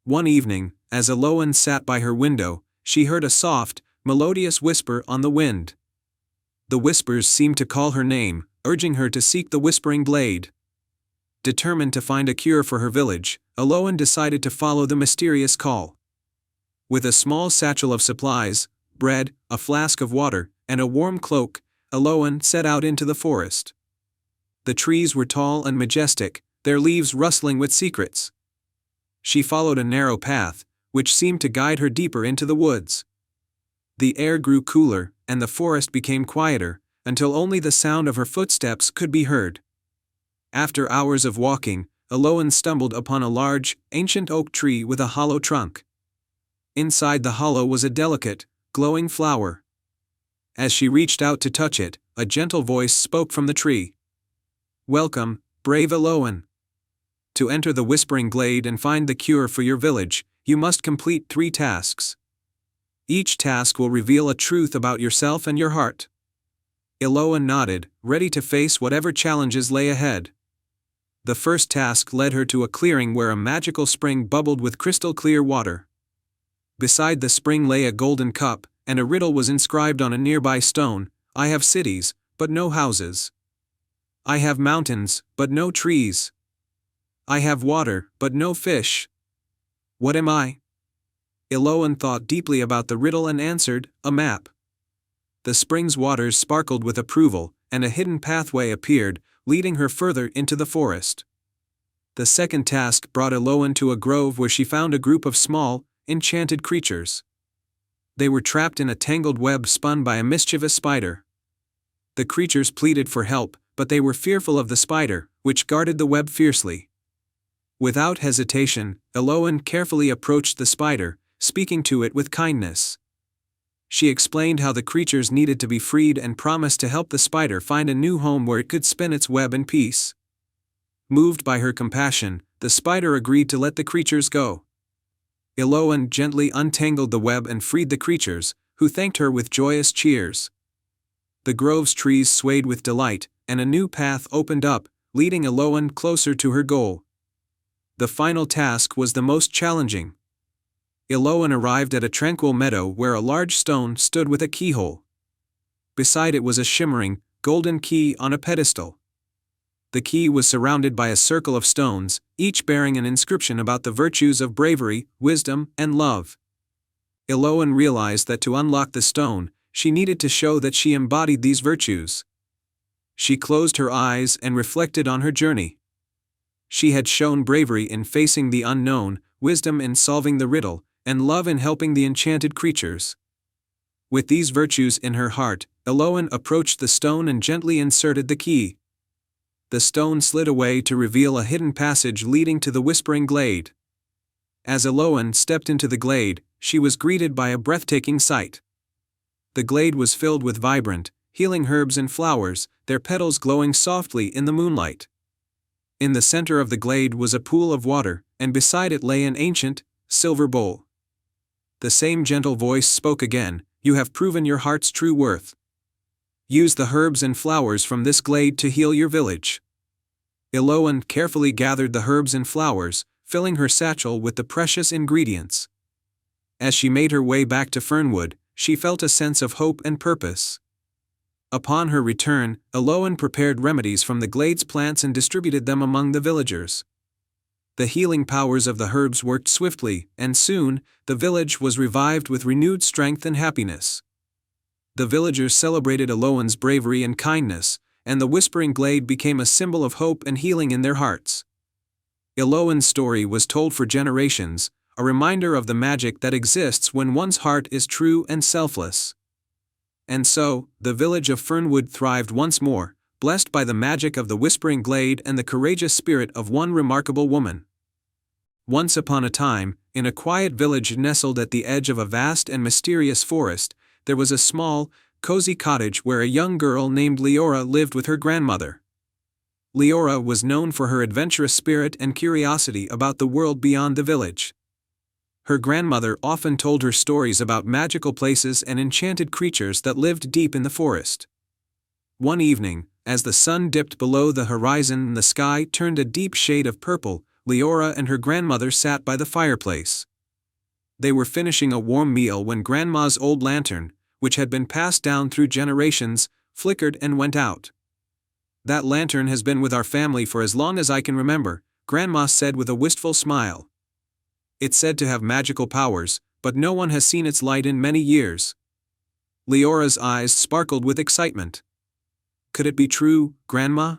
[SPEAKER 1] One evening, as Eloan sat by her window, she heard a soft, melodious whisper on the wind. The whispers seemed to call her name, urging her to seek the Whispering Glade. Determined to find a cure for her village, Eloan decided to follow the mysterious call. With a small satchel of supplies, bread, a flask of water, and a warm cloak, Eloan set out into the forest. The trees were tall and majestic, their leaves rustling with secrets. She followed a narrow path, which seemed to guide her deeper into the woods. The air grew cooler, and the forest became quieter, until only the sound of her footsteps could be heard. After hours of walking, Eloan stumbled upon a large, ancient oak tree with a hollow trunk. Inside the hollow was a delicate, glowing flower. As she reached out to touch it, a gentle voice spoke from the tree. "Welcome, brave Eloan. To enter the Whispering Glade and find the cure for your village, you must complete 3 tasks. Each task will reveal a truth about yourself and your heart." Eloan nodded, ready to face whatever challenges lay ahead. The first task led her to a clearing where a magical spring bubbled with crystal-clear water. Beside the spring lay a golden cup, and a riddle was inscribed on a nearby stone: "I have cities, but no houses. I have mountains, but no trees. I have water, but no fish. What am I?" Eloan thought deeply about the riddle and answered, "A map." The spring's waters sparkled with approval, and a hidden pathway appeared, leading her further into the forest. The second task brought Eloan to a grove where she found a group of small, enchanted creatures. They were trapped in a tangled web spun by a mischievous spider. The creatures pleaded for help, but they were fearful of the spider, which guarded the web fiercely. Without hesitation, Eloan carefully approached the spider, speaking to it with kindness. She explained how the creatures needed to be freed and promised to help the spider find a new home where it could spin its web in peace. Moved by her compassion, the spider agreed to let the creatures go. Eloan gently untangled the web and freed the creatures, who thanked her with joyous cheers. The grove's trees swayed with delight, and a new path opened up, leading Eloan closer to her goal. The final task was the most challenging. Eloan arrived at a tranquil meadow where a large stone stood with a keyhole. Beside it was a shimmering, golden key on a pedestal. The key was surrounded by a circle of stones, each bearing an inscription about the virtues of bravery, wisdom, and love. Eloan realized that to unlock the stone, she needed to show that she embodied these virtues. She closed her eyes and reflected on her journey. She had shown bravery in facing the unknown, wisdom in solving the riddle, and love in helping the enchanted creatures. With these virtues in her heart, Eloan approached the stone and gently inserted the key. The stone slid away to reveal a hidden passage leading to the Whispering Glade. As Eloan stepped into the glade, she was greeted by a breathtaking sight. The glade was filled with vibrant, healing herbs and flowers, their petals glowing softly in the moonlight. In the center of the glade was a pool of water, and beside it lay an ancient, silver bowl. The same gentle voice spoke again, "You have proven your heart's true worth. Use the herbs and flowers from this glade to heal your village." Iloan carefully gathered the herbs and flowers, filling her satchel with the precious ingredients. As she made her way back to Fernwood, she felt a sense of hope and purpose. Upon her return, Iloan prepared remedies from the glade's plants and distributed them among the villagers. The healing powers of the herbs worked swiftly, and soon, the village was revived with renewed strength and happiness. The villagers celebrated Iloan's bravery and kindness, and the Whispering Glade became a symbol of hope and healing in their hearts. Iloan's story was told for generations, a reminder of the magic that exists when one's heart is true and selfless. And so, the village of Fernwood thrived once more, blessed by the magic of the Whispering Glade and the courageous spirit of one remarkable woman. Once upon a time, in a quiet village nestled at the edge of a vast and mysterious forest, there was a small, cozy cottage where a young girl named Leora lived with her grandmother. Leora was known for her adventurous spirit and curiosity about the world beyond the village. Her grandmother often told her stories about magical places and enchanted creatures that lived deep in the forest. One evening, as the sun dipped below the horizon and the sky turned a deep shade of purple, Leora and her grandmother sat by the fireplace. They were finishing a warm meal when Grandma's old lantern, which had been passed down through generations, flickered and went out. "That lantern has been with our family for as long as I can remember," Grandma said with a wistful smile. "It's said to have magical powers, but no one has seen its light in many years." Leora's eyes sparkled with excitement. "Could it be true, Grandma?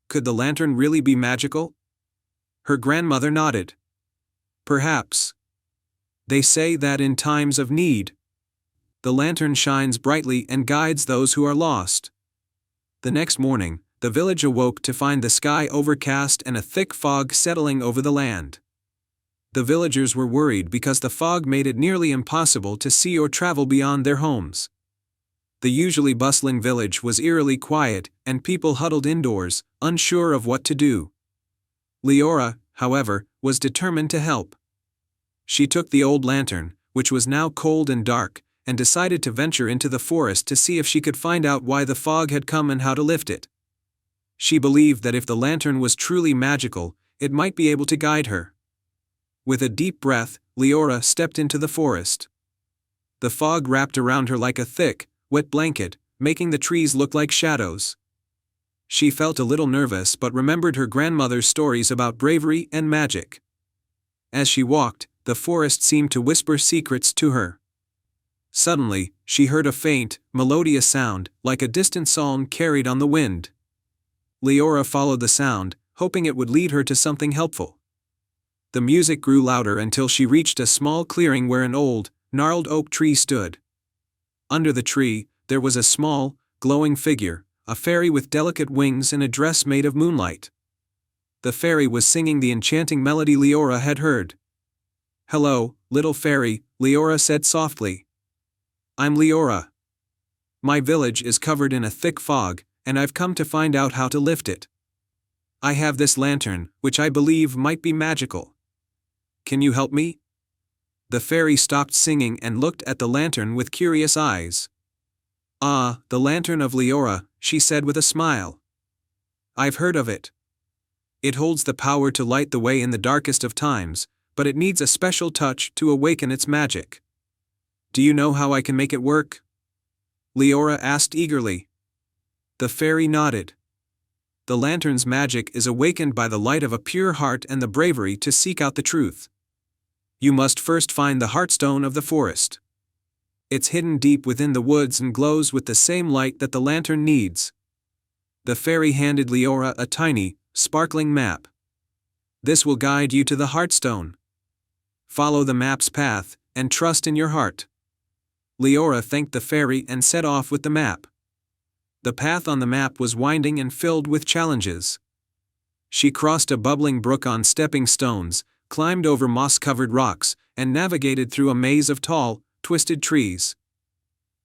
[SPEAKER 1] Could the lantern really be magical?" Her grandmother nodded. "Perhaps. They say that in times of need, the lantern shines brightly and guides those who are lost." The next morning, the village awoke to find the sky overcast and a thick fog settling over the land. The villagers were worried because the fog made it nearly impossible to see or travel beyond their homes. The usually bustling village was eerily quiet, and people huddled indoors, unsure of what to do. Leora, however, was determined to help. She took the old lantern, which was now cold and dark, and decided to venture into the forest to see if she could find out why the fog had come and how to lift it. She believed that if the lantern was truly magical, it might be able to guide her. With a deep breath, Leora stepped into the forest. The fog wrapped around her like a thick, wet blanket, making the trees look like shadows. She felt a little nervous but remembered her grandmother's stories about bravery and magic. As she walked, the forest seemed to whisper secrets to her. Suddenly, she heard a faint, melodious sound, like a distant song carried on the wind. Leora followed the sound, hoping it would lead her to something helpful. The music grew louder until she reached a small clearing where an old, gnarled oak tree stood. Under the tree, there was a small, glowing figure, a fairy with delicate wings and a dress made of moonlight. The fairy was singing the enchanting melody Leora had heard. "Hello, little fairy," Leora said softly. "I'm Leora. My village is covered in a thick fog, and I've come to find out how to lift it. I have this lantern, which I believe might be magical. Can you help me?" The fairy stopped singing and looked at the lantern with curious eyes. "Ah, the lantern of Leora," she said with a smile. "I've heard of it. It holds the power to light the way in the darkest of times, but it needs a special touch to awaken its magic. Do you know how I can make it work?" Leora asked eagerly. The fairy nodded. "The lantern's magic is awakened by the light of a pure heart and the bravery to seek out the truth. You must first find the heartstone of the forest. It's hidden deep within the woods and glows with the same light that the lantern needs." The fairy handed Leora a tiny, sparkling map. "This will guide you to the heartstone. Follow the map's path, and trust in your heart." Leora thanked the fairy and set off with the map. The path on the map was winding and filled with challenges. She crossed a bubbling brook on stepping stones, climbed over moss-covered rocks, and navigated through a maze of tall, twisted trees.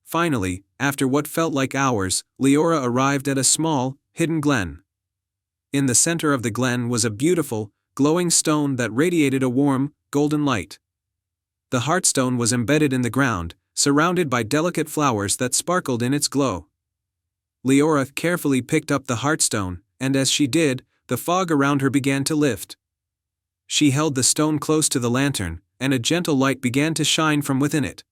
[SPEAKER 1] Finally, after what felt like hours, Leora arrived at a small, hidden glen. In the center of the glen was a beautiful, glowing stone that radiated a warm, golden light. The heartstone was embedded in the ground, surrounded by delicate flowers that sparkled in its glow. Leora carefully picked up the heartstone, and as she did, the fog around her began to lift. She held the stone close to the lantern, and a gentle light began to shine from within it.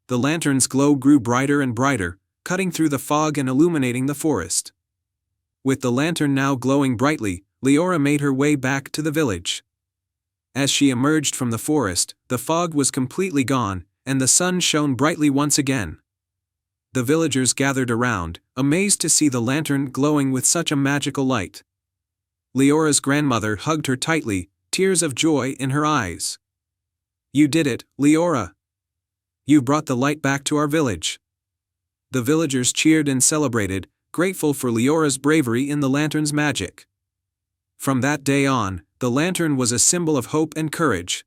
[SPEAKER 1] The lantern's glow grew brighter and brighter, cutting through the fog and illuminating the forest. With the lantern now glowing brightly, Leora made her way back to the village. As she emerged from the forest, the fog was completely gone, and the sun shone brightly once again. The villagers gathered around, amazed to see the lantern glowing with such a magical light. Leora's grandmother hugged her tightly, tears of joy in her eyes. "You did it, Leora! You brought the light back to our village." The villagers cheered and celebrated, grateful for Leora's bravery in the lantern's magic. From that day on, the lantern was a symbol of hope and courage.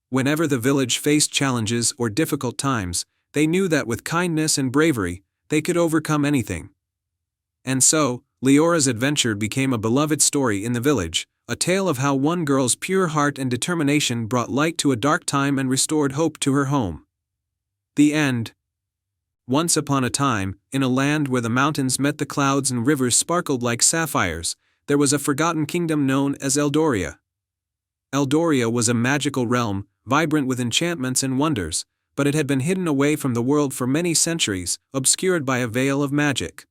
[SPEAKER 1] Whenever the village faced challenges or difficult times, they knew that with kindness and bravery, they could overcome anything. And so, Leora's adventure became a beloved story in the village, a tale of how one girl's pure heart and determination brought light to a dark time and restored hope to her home. The end. Once upon a time, in a land where the mountains met the clouds and rivers sparkled like sapphires, there was a forgotten kingdom known as Eldoria. Eldoria was a magical realm, vibrant with enchantments and wonders, but it had been hidden away from the world for many centuries, obscured by a veil of magic.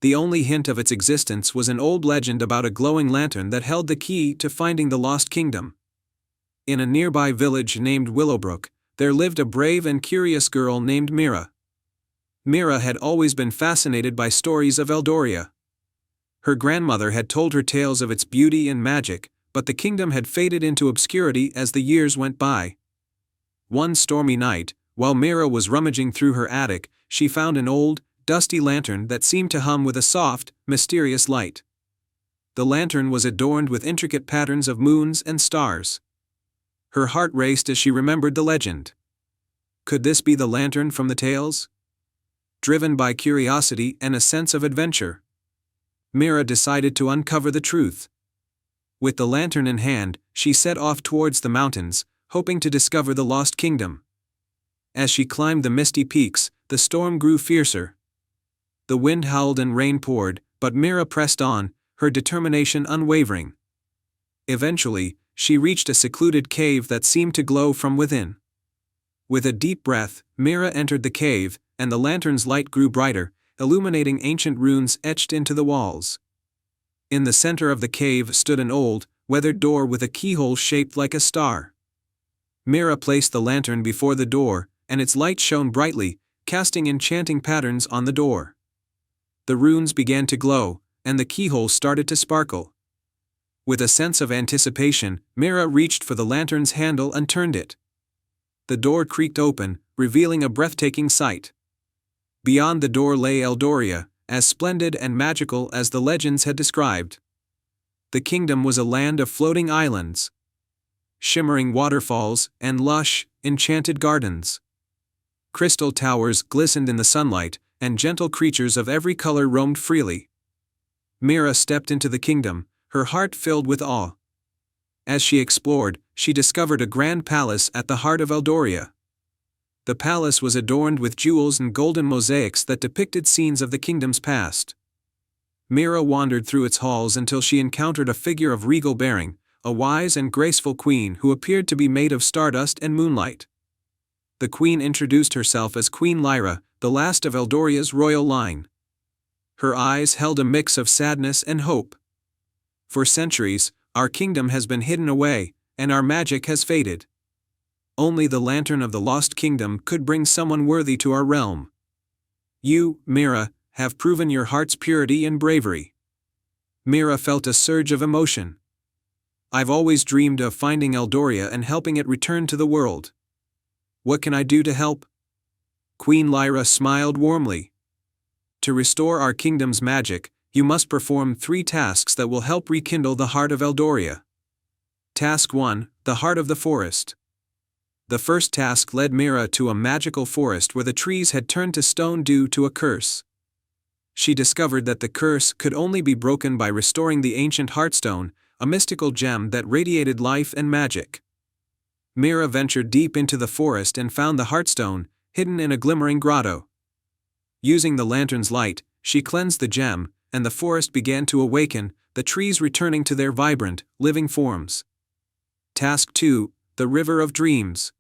[SPEAKER 1] The only hint of its existence was an old legend about a glowing lantern that held the key to finding the lost kingdom. In a nearby village named Willowbrook, there lived a brave and curious girl named Mira. Mira had always been fascinated by stories of Eldoria. Her grandmother had told her tales of its beauty and magic, but the kingdom had faded into obscurity as the years went by. One stormy night, while Mira was rummaging through her attic, she found an old, dusty lantern that seemed to hum with a soft, mysterious light. The lantern was adorned with intricate patterns of moons and stars. Her heart raced as she remembered the legend. Could this be the lantern from the tales? Driven by curiosity and a sense of adventure, Mira decided to uncover the truth. With the lantern in hand, she set off towards the mountains, hoping to discover the lost kingdom. As she climbed the misty peaks, the storm grew fiercer. The wind howled and rain poured, but Mira pressed on, her determination unwavering. Eventually, she reached a secluded cave that seemed to glow from within. With a deep breath, Mira entered the cave, and the lantern's light grew brighter, illuminating ancient runes etched into the walls. In the center of the cave stood an old, weathered door with a keyhole shaped like a star. Mira placed the lantern before the door, and its light shone brightly, casting enchanting patterns on the door. The runes began to glow, and the keyhole started to sparkle. With a sense of anticipation, Mira reached for the lantern's handle and turned it. The door creaked open, revealing a breathtaking sight. Beyond the door lay Eldoria, as splendid and magical as the legends had described. The kingdom was a land of floating islands, shimmering waterfalls, and lush, enchanted gardens. Crystal towers glistened in the sunlight, and gentle creatures of every color roamed freely. Mira stepped into the kingdom, her heart filled with awe. As she explored, she discovered a grand palace at the heart of Eldoria. The palace was adorned with jewels and golden mosaics that depicted scenes of the kingdom's past. Mira wandered through its halls until she encountered a figure of regal bearing, a wise and graceful queen who appeared to be made of stardust and moonlight. The queen introduced herself as Queen Lyra, the last of Eldoria's royal line. Her eyes held a mix of sadness and hope. For centuries, our kingdom has been hidden away, and our magic has faded. Only the lantern of the lost kingdom could bring someone worthy to our realm. You, Mira, have proven your heart's purity and bravery. Mira felt a surge of emotion. I've always dreamed of finding Eldoria and helping it return to the world. What can I do to help? Queen Lyra smiled warmly. To restore our kingdom's magic, you must perform 3 tasks that will help rekindle the heart of Eldoria. Task 1, the heart of the forest. The first task led Mira to a magical forest where the trees had turned to stone due to a curse. She discovered that the curse could only be broken by restoring the ancient heartstone, a mystical gem that radiated life and magic. Mira ventured deep into the forest and found the Heartstone, hidden in a glimmering grotto. Using the lantern's light, she cleansed the gem, and the forest began to awaken, the trees returning to their vibrant, living forms. Task 2: The River of Dreams.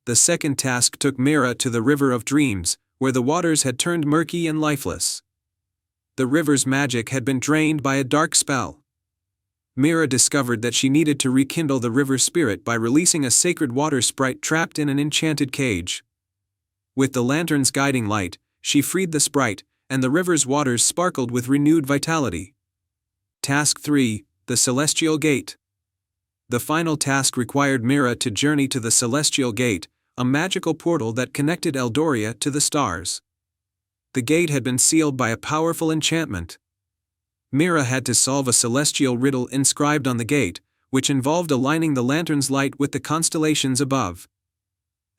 [SPEAKER 1] The second task took Mira to the River of Dreams, where the waters had turned murky and lifeless. The river's magic had been drained by a dark spell. Mira discovered that she needed to rekindle the river's spirit by releasing a sacred water sprite trapped in an enchanted cage. With the lantern's guiding light, she freed the sprite, and the river's waters sparkled with renewed vitality. Task 3: The Celestial Gate. The final task required Mira to journey to the Celestial Gate, a magical portal that connected Eldoria to the stars. The gate had been sealed by a powerful enchantment. Mira had to solve a celestial riddle inscribed on the gate, which involved aligning the lantern's light with the constellations above.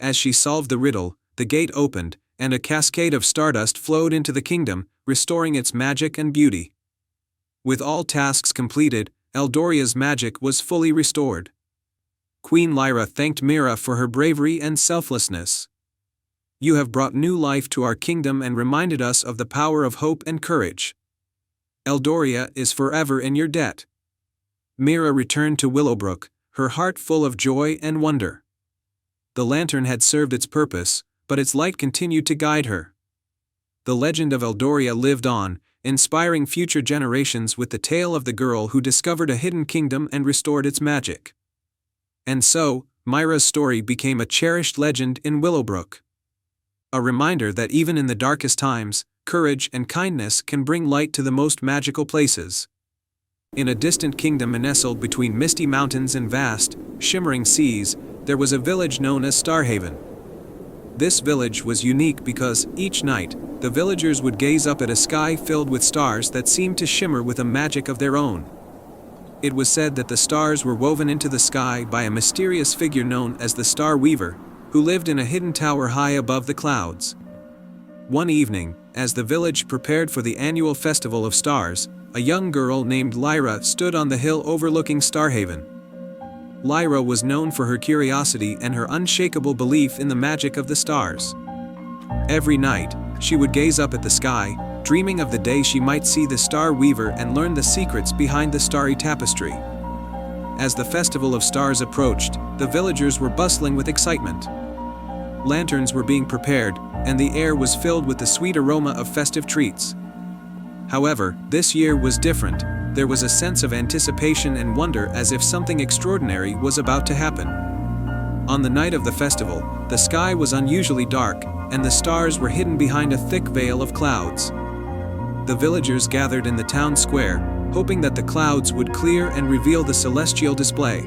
[SPEAKER 1] As she solved the riddle, the gate opened, and a cascade of stardust flowed into the kingdom, restoring its magic and beauty. With all tasks completed, Eldoria's magic was fully restored. Queen Lyra thanked Mira for her bravery and selflessness. "You have brought new life to our kingdom and reminded us of the power of hope and courage. Eldoria is forever in your debt." Mira returned to Willowbrook, her heart full of joy and wonder. The lantern had served its purpose, but its light continued to guide her. The legend of Eldoria lived on, inspiring future generations with the tale of the girl who discovered a hidden kingdom and restored its magic. And so, Mira's story became a cherished legend in Willowbrook. A reminder that even in the darkest times, courage and kindness can bring light to the most magical places. In a distant kingdom nestled between misty mountains and vast, shimmering seas, there was a village known as Starhaven. This village was unique because, each night, the villagers would gaze up at a sky filled with stars that seemed to shimmer with a magic of their own. It was said that the stars were woven into the sky by a mysterious figure known as the Star Weaver, who lived in a hidden tower high above the clouds. One evening, as the village prepared for the annual Festival of Stars, a young girl named Lyra stood on the hill overlooking Starhaven. Lyra was known for her curiosity and her unshakable belief in the magic of the stars. Every night, she would gaze up at the sky, dreaming of the day she might see the Star Weaver and learn the secrets behind the starry tapestry. As the Festival of Stars approached, the villagers were bustling with excitement. Lanterns were being prepared, and the air was filled with the sweet aroma of festive treats. However, this year was different. There was a sense of anticipation and wonder as if something extraordinary was about to happen. On the night of the festival, the sky was unusually dark, and the stars were hidden behind a thick veil of clouds. The villagers gathered in the town square, hoping that the clouds would clear and reveal the celestial display.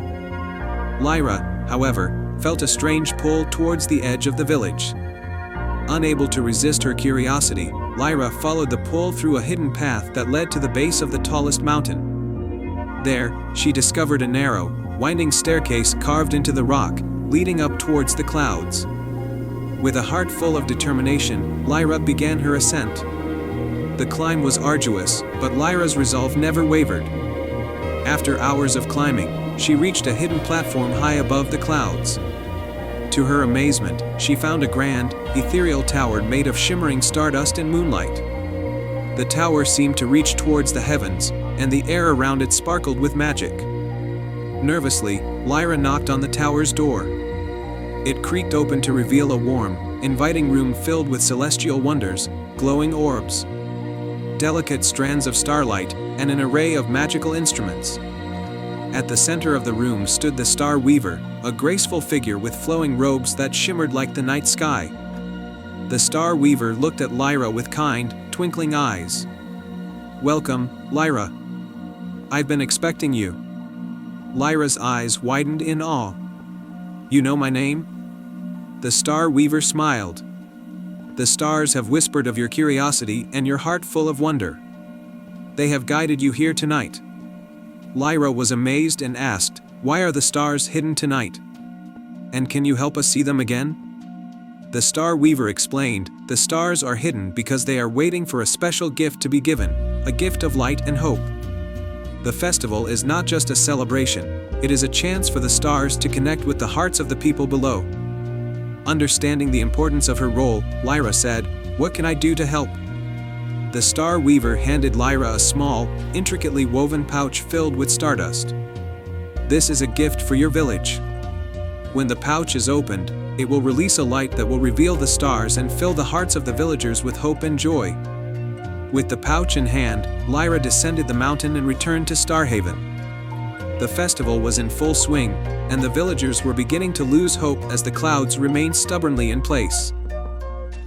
[SPEAKER 1] Lyra, however, felt a strange pull towards the edge of the village. Unable to resist her curiosity, Lyra followed the pull through a hidden path that led to the base of the tallest mountain. There, she discovered a narrow, winding staircase carved into the rock, leading up towards the clouds. With a heart full of determination, Lyra began her ascent. The climb was arduous, but Lyra's resolve never wavered. After hours of climbing, she reached a hidden platform high above the clouds. To her amazement, she found a grand, ethereal tower made of shimmering stardust and moonlight. The tower seemed to reach towards the heavens, and the air around it sparkled with magic. Nervously, Lyra knocked on the tower's door. It creaked open to reveal a warm, inviting room filled with celestial wonders, glowing orbs, delicate strands of starlight, and an array of magical instruments. At the center of the room stood the Star Weaver, a graceful figure with flowing robes that shimmered like the night sky. The Star Weaver looked at Lyra with kind, twinkling eyes. "Welcome, Lyra. I've been expecting you." Lyra's eyes widened in awe. "You know my name?" The Star Weaver smiled. "The stars have whispered of your curiosity and your heart full of wonder. They have guided you here tonight." Lyra was amazed and asked, "Why are the stars hidden tonight? And can you help us see them again?" The Star Weaver explained, "The stars are hidden because they are waiting for a special gift to be given, a gift of light and hope. The festival is not just a celebration, it is a chance for the stars to connect with the hearts of the people below. Understanding the importance of her role, Lyra said, "What can I do to help?" The Star Weaver handed Lyra a small, intricately woven pouch filled with stardust. "This is a gift for your village. When the pouch is opened, it will release a light that will reveal the stars and fill the hearts of the villagers with hope and joy." With the pouch in hand, Lyra descended the mountain and returned to Starhaven. The festival was in full swing, and the villagers were beginning to lose hope as the clouds remained stubbornly in place.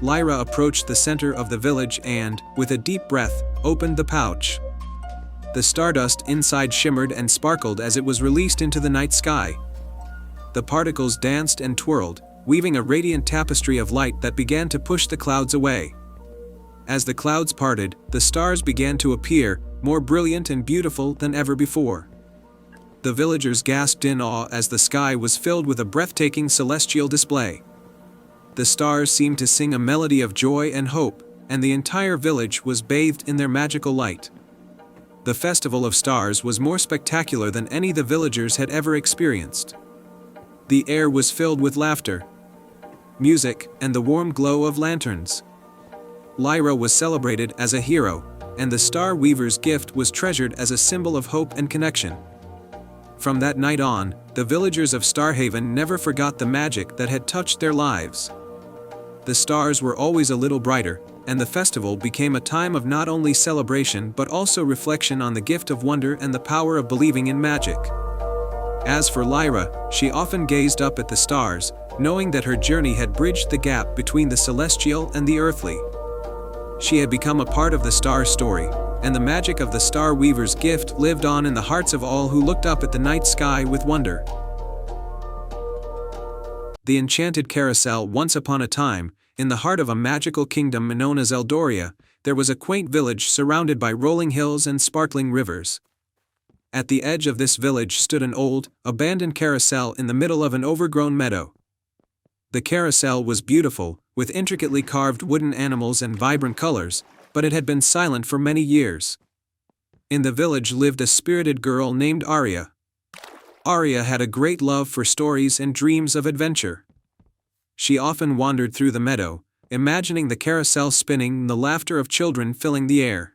[SPEAKER 1] Lyra approached the center of the village and, with a deep breath, opened the pouch. The stardust inside shimmered and sparkled as it was released into the night sky. The particles danced and twirled, weaving a radiant tapestry of light that began to push the clouds away. As the clouds parted, the stars began to appear, more brilliant and beautiful than ever before. The villagers gasped in awe as the sky was filled with a breathtaking celestial display. The stars seemed to sing a melody of joy and hope, and the entire village was bathed in their magical light. The Festival of Stars was more spectacular than any the villagers had ever experienced. The air was filled with laughter, music, and the warm glow of lanterns. Lyra was celebrated as a hero, and the Star Weaver's gift was treasured as a symbol of hope and connection. From that night on, the villagers of Starhaven never forgot the magic that had touched their lives. The stars were always a little brighter, and the festival became a time of not only celebration but also reflection on the gift of wonder and the power of believing in magic. As for Lyra, she often gazed up at the stars, knowing that her journey had bridged the gap between the celestial and the earthly. She had become a part of the star story, and the magic of the Star Weaver's gift lived on in the hearts of all who looked up at the night sky with wonder. The Enchanted Carousel. Once upon a time, in the heart of a magical kingdom known as Eldoria, there was a quaint village surrounded by rolling hills and sparkling rivers. At the edge of this village stood an old, abandoned carousel in the middle of an overgrown meadow. The carousel was beautiful, with intricately carved wooden animals and vibrant colors, but it had been silent for many years. In the village lived a spirited girl named Arya. Arya had a great love for stories and dreams of adventure. She often wandered through the meadow, imagining the carousel spinning and the laughter of children filling the air.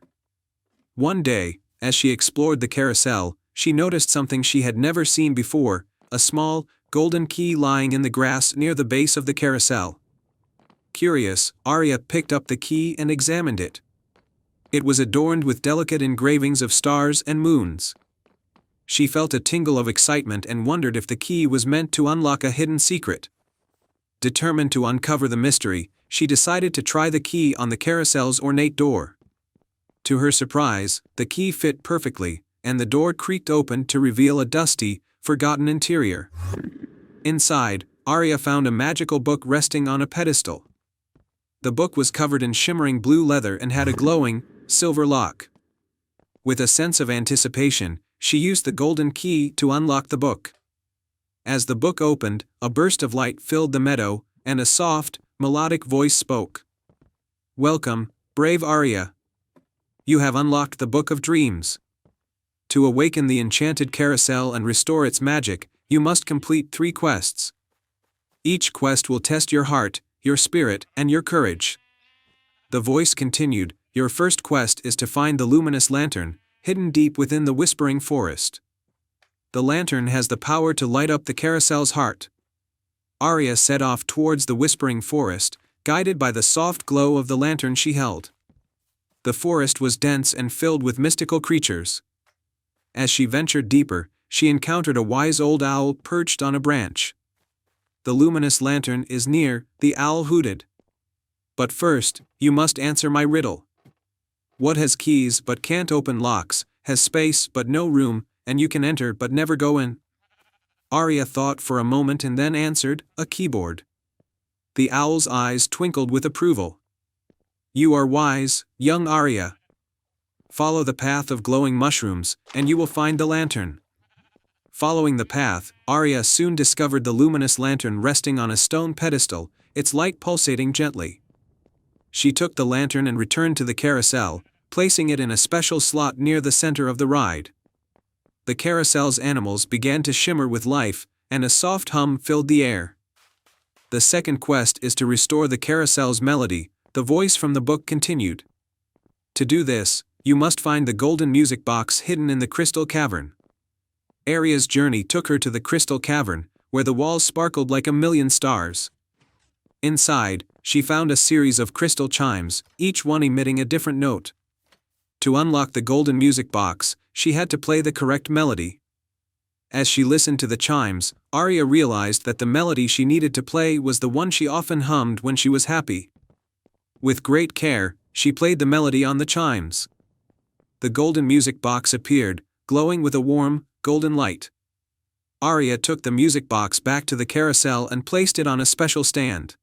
[SPEAKER 1] One day, as she explored the carousel, she noticed something she had never seen before, a small, golden key lying in the grass near the base of the carousel. Curious, Arya picked up the key and examined it. It was adorned with delicate engravings of stars and moons. She felt a tingle of excitement and wondered if the key was meant to unlock a hidden secret. Determined to uncover the mystery, she decided to try the key on the carousel's ornate door. To her surprise, the key fit perfectly, and the door creaked open to reveal a dusty, forgotten interior. Inside, Arya found a magical book resting on a pedestal. The book was covered in shimmering blue leather and had a glowing, silver lock. With a sense of anticipation, she used the golden key to unlock the book. As the book opened, a burst of light filled the meadow, and a soft, melodic voice spoke. "Welcome, brave Arya. You have unlocked the Book of Dreams. To awaken the enchanted carousel and restore its magic, you must complete 3 quests. Each quest will test your heart, your spirit, and your courage." The voice continued, "Your first quest is to find the luminous lantern, hidden deep within the whispering forest. The lantern has the power to light up the carousel's heart." Arya set off towards the whispering forest, guided by the soft glow of the lantern she held. The forest was dense and filled with mystical creatures. As she ventured deeper, she encountered a wise old owl perched on a branch. "The luminous lantern is near," the owl hooted. "But first, you must answer my riddle. What has keys but can't open locks, has space but no room, and you can enter but never go in?" Arya thought for a moment and then answered, "A keyboard." The owl's eyes twinkled with approval. "You are wise, young Arya. Follow the path of glowing mushrooms, and you will find the lantern." Following the path, Arya soon discovered the luminous lantern resting on a stone pedestal, its light pulsating gently. She took the lantern and returned to the carousel, placing it in a special slot near the center of the ride. the carousel's animals began to shimmer with life, and a soft hum filled the air. The second quest is to restore the carousel's melody, the voice from the book continued. To do this, you must find the golden music box hidden in the crystal cavern. Aria's journey took her to the crystal cavern, where the walls sparkled like a million stars. Inside, she found a series of crystal chimes, each one emitting a different note. To unlock the golden music box, she had to play the correct melody. As she listened to the chimes, Aria realized that the melody she needed to play was the one she often hummed when she was happy. With great care, she played the melody on the chimes. The golden music box appeared, glowing with a warm, golden light. Aria took the music box back to the carousel and placed it on a special stand.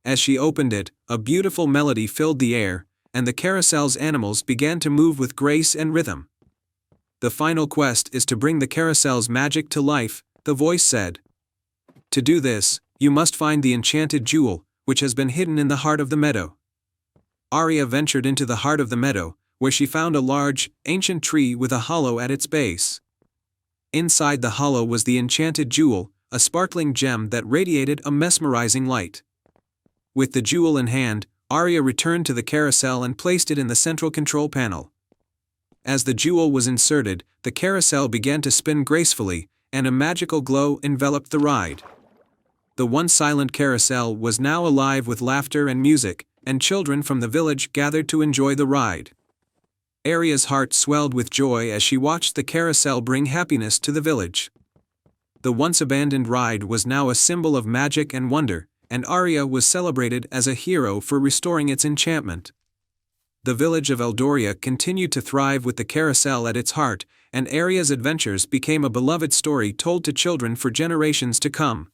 [SPEAKER 1] As she opened it, a beautiful melody filled the air, and the carousel's animals began to move with grace and rhythm. The final quest is to bring the carousel's magic to life, the voice said. To do this, you must find the enchanted jewel, which has been hidden in the heart of the meadow. Aria ventured into the heart of the meadow, where she found a large, ancient tree with a hollow at its base. Inside the hollow was the enchanted jewel, a sparkling gem that radiated a mesmerizing light. With the jewel in hand, Aria returned to the carousel and placed it in the central control panel. As the jewel was inserted, the carousel began to spin gracefully, and a magical glow enveloped the ride. The once silent carousel was now alive with laughter and music, and children from the village gathered to enjoy the ride. Aria's heart swelled with joy as she watched the carousel bring happiness to the village. The once abandoned ride was now a symbol of magic and wonder, and Aria was celebrated as a hero for restoring its enchantment. The village of Eldoria continued to thrive with the carousel at its heart, and Aria's adventures became a beloved story told to children for generations to come.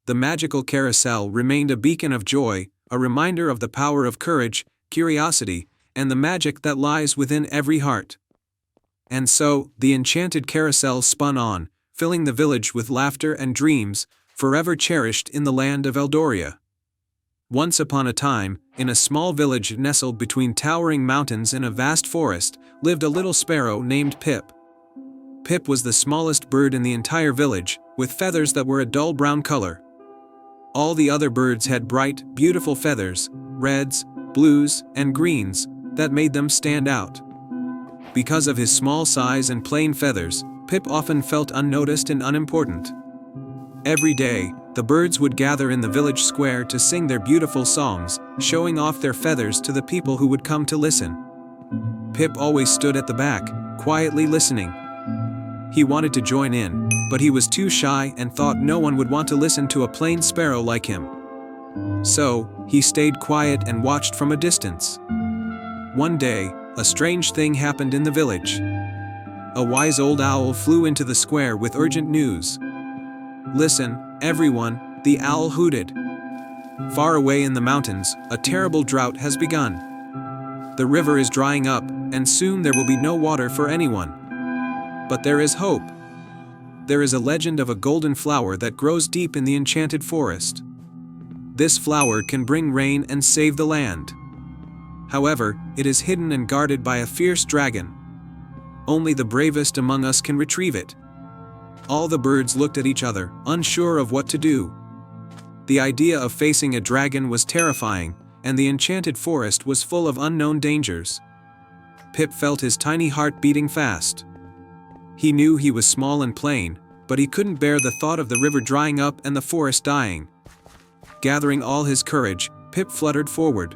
[SPEAKER 1] The magical carousel remained a beacon of joy, a reminder of the power of courage, curiosity, and the magic that lies within every heart. And so, the enchanted carousel spun on, filling the village with laughter and dreams, forever cherished in the land of Eldoria. Once upon a time, in a small village nestled between towering mountains in a vast forest, lived a little sparrow named Pip. Pip was the smallest bird in the entire village, with feathers that were a dull brown color. All the other birds had bright, beautiful feathers, reds, blues, and greens, that made them stand out. Because of his small size and plain feathers, Pip often felt unnoticed and unimportant. Every day, the birds would gather in the village square to sing their beautiful songs, showing off their feathers to the people who would come to listen. Pip always stood at the back, quietly listening. He wanted to join in, but he was too shy and thought no one would want to listen to a plain sparrow like him. So, he stayed quiet and watched from a distance. One day, a strange thing happened in the village. A wise old owl flew into the square with urgent news. "Listen, everyone," the owl hooted. "Far away in the mountains, a terrible drought has begun. The river is drying up, and soon there will be no water for anyone. But there is hope. There is a legend of a golden flower that grows deep in the enchanted forest. This flower can bring rain and save the land. However, it is hidden and guarded by a fierce dragon. Only the bravest among us can retrieve it." All the birds looked at each other, unsure of what to do. The idea of facing a dragon was terrifying, and the enchanted forest was full of unknown dangers. Pip felt his tiny heart beating fast. He knew he was small and plain, but he couldn't bear the thought of the river drying up and the forest dying. Gathering all his courage, Pip fluttered forward.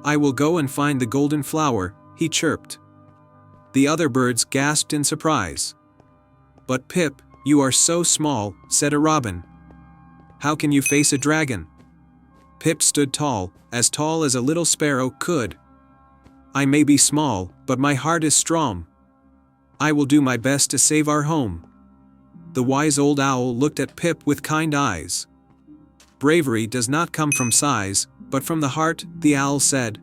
[SPEAKER 1] "I will go and find the golden flower," he chirped. The other birds gasped in surprise. "But Pip, you are so small," said a robin. "How can you face a dragon?" Pip stood tall as a little sparrow could. "I may be small, but my heart is strong. I will do my best to save our home." The wise old owl looked at Pip with kind eyes. "Bravery does not come from size, but from the heart," the owl said.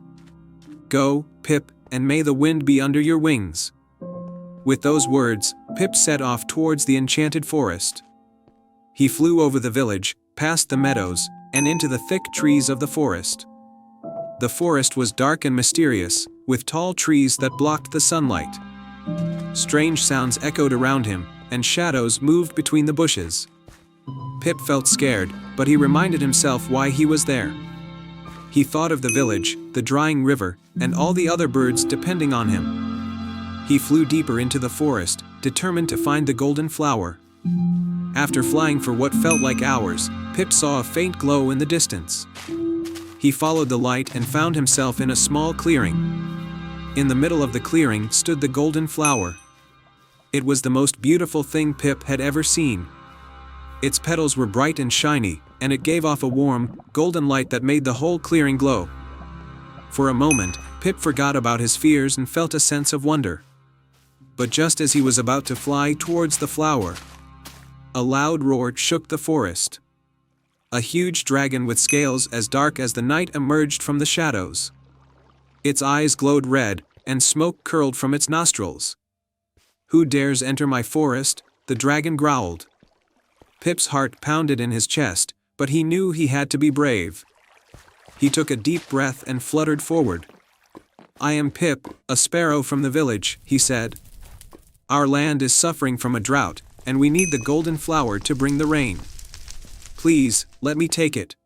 [SPEAKER 1] "Go, Pip, and may the wind be under your wings." With those words, Pip set off towards the enchanted forest. He flew over the village, past the meadows, and into the thick trees of the forest. The forest was dark and mysterious, with tall trees that blocked the sunlight. Strange sounds echoed around him, and shadows moved between the bushes. Pip felt scared, but he reminded himself why he was there. He thought of the village, the drying river, and all the other birds depending on him. He flew deeper into the forest, determined to find the golden flower. After flying for what felt like hours, Pip saw a faint glow in the distance. He followed the light and found himself in a small clearing. In the middle of the clearing stood the golden flower. It was the most beautiful thing Pip had ever seen. Its petals were bright and shiny, and it gave off a warm, golden light that made the whole clearing glow. For a moment, Pip forgot about his fears and felt a sense of wonder. But just as he was about to fly towards the flower, a loud roar shook the forest. A huge dragon with scales as dark as the night emerged from the shadows. Its eyes glowed red, and smoke curled from its nostrils. "Who dares enter my forest?" the dragon growled. Pip's heart pounded in his chest, but he knew he had to be brave. He took a deep breath and fluttered forward. "I am Pip, a sparrow from the village," he said. "Our land is suffering from a drought, and we need the golden flower to bring the rain. Please, let me take it."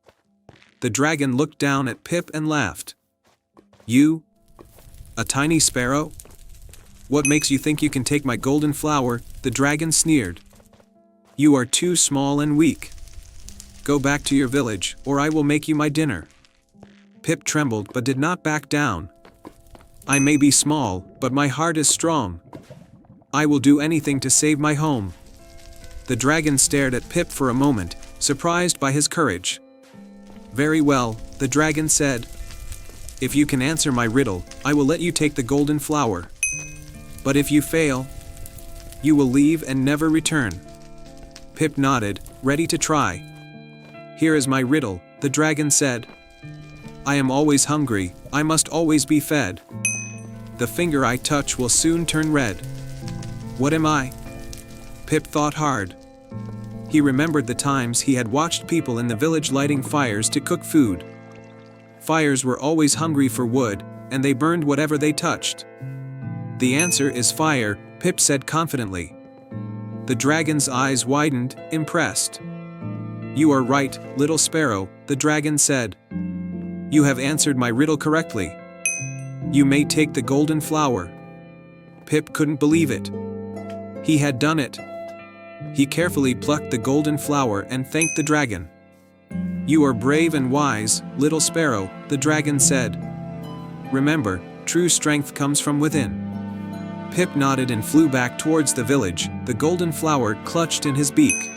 [SPEAKER 1] The dragon looked down at Pip and laughed. "You? A tiny sparrow? What makes you think you can take my golden flower?" the dragon sneered. "You are too small and weak. Go back to your village, or I will make you my dinner." Pip trembled but did not back down. "I may be small, but my heart is strong. I will do anything to save my home." The dragon stared at Pip for a moment, surprised by his courage. "Very well," the dragon said. "If you can answer my riddle, I will let you take the golden flower. But if you fail, you will leave and never return." Pip nodded, ready to try. "Here is my riddle," the dragon said. "I am always hungry, I must always be fed. The finger I touch will soon turn red. What am I?" Pip thought hard. He remembered the times he had watched people in the village lighting fires to cook food. Fires were always hungry for wood, and they burned whatever they touched. "The answer is fire," Pip said confidently. The dragon's eyes widened, impressed. "You are right, little sparrow," the dragon said. "You have answered my riddle correctly. You may take the golden flower." Pip couldn't believe it. He had done it. He carefully plucked the golden flower and thanked the dragon. "You are brave and wise, little sparrow," the dragon said. "Remember, true strength comes from within." Pip nodded and flew back towards the village, the golden flower clutched in his beak.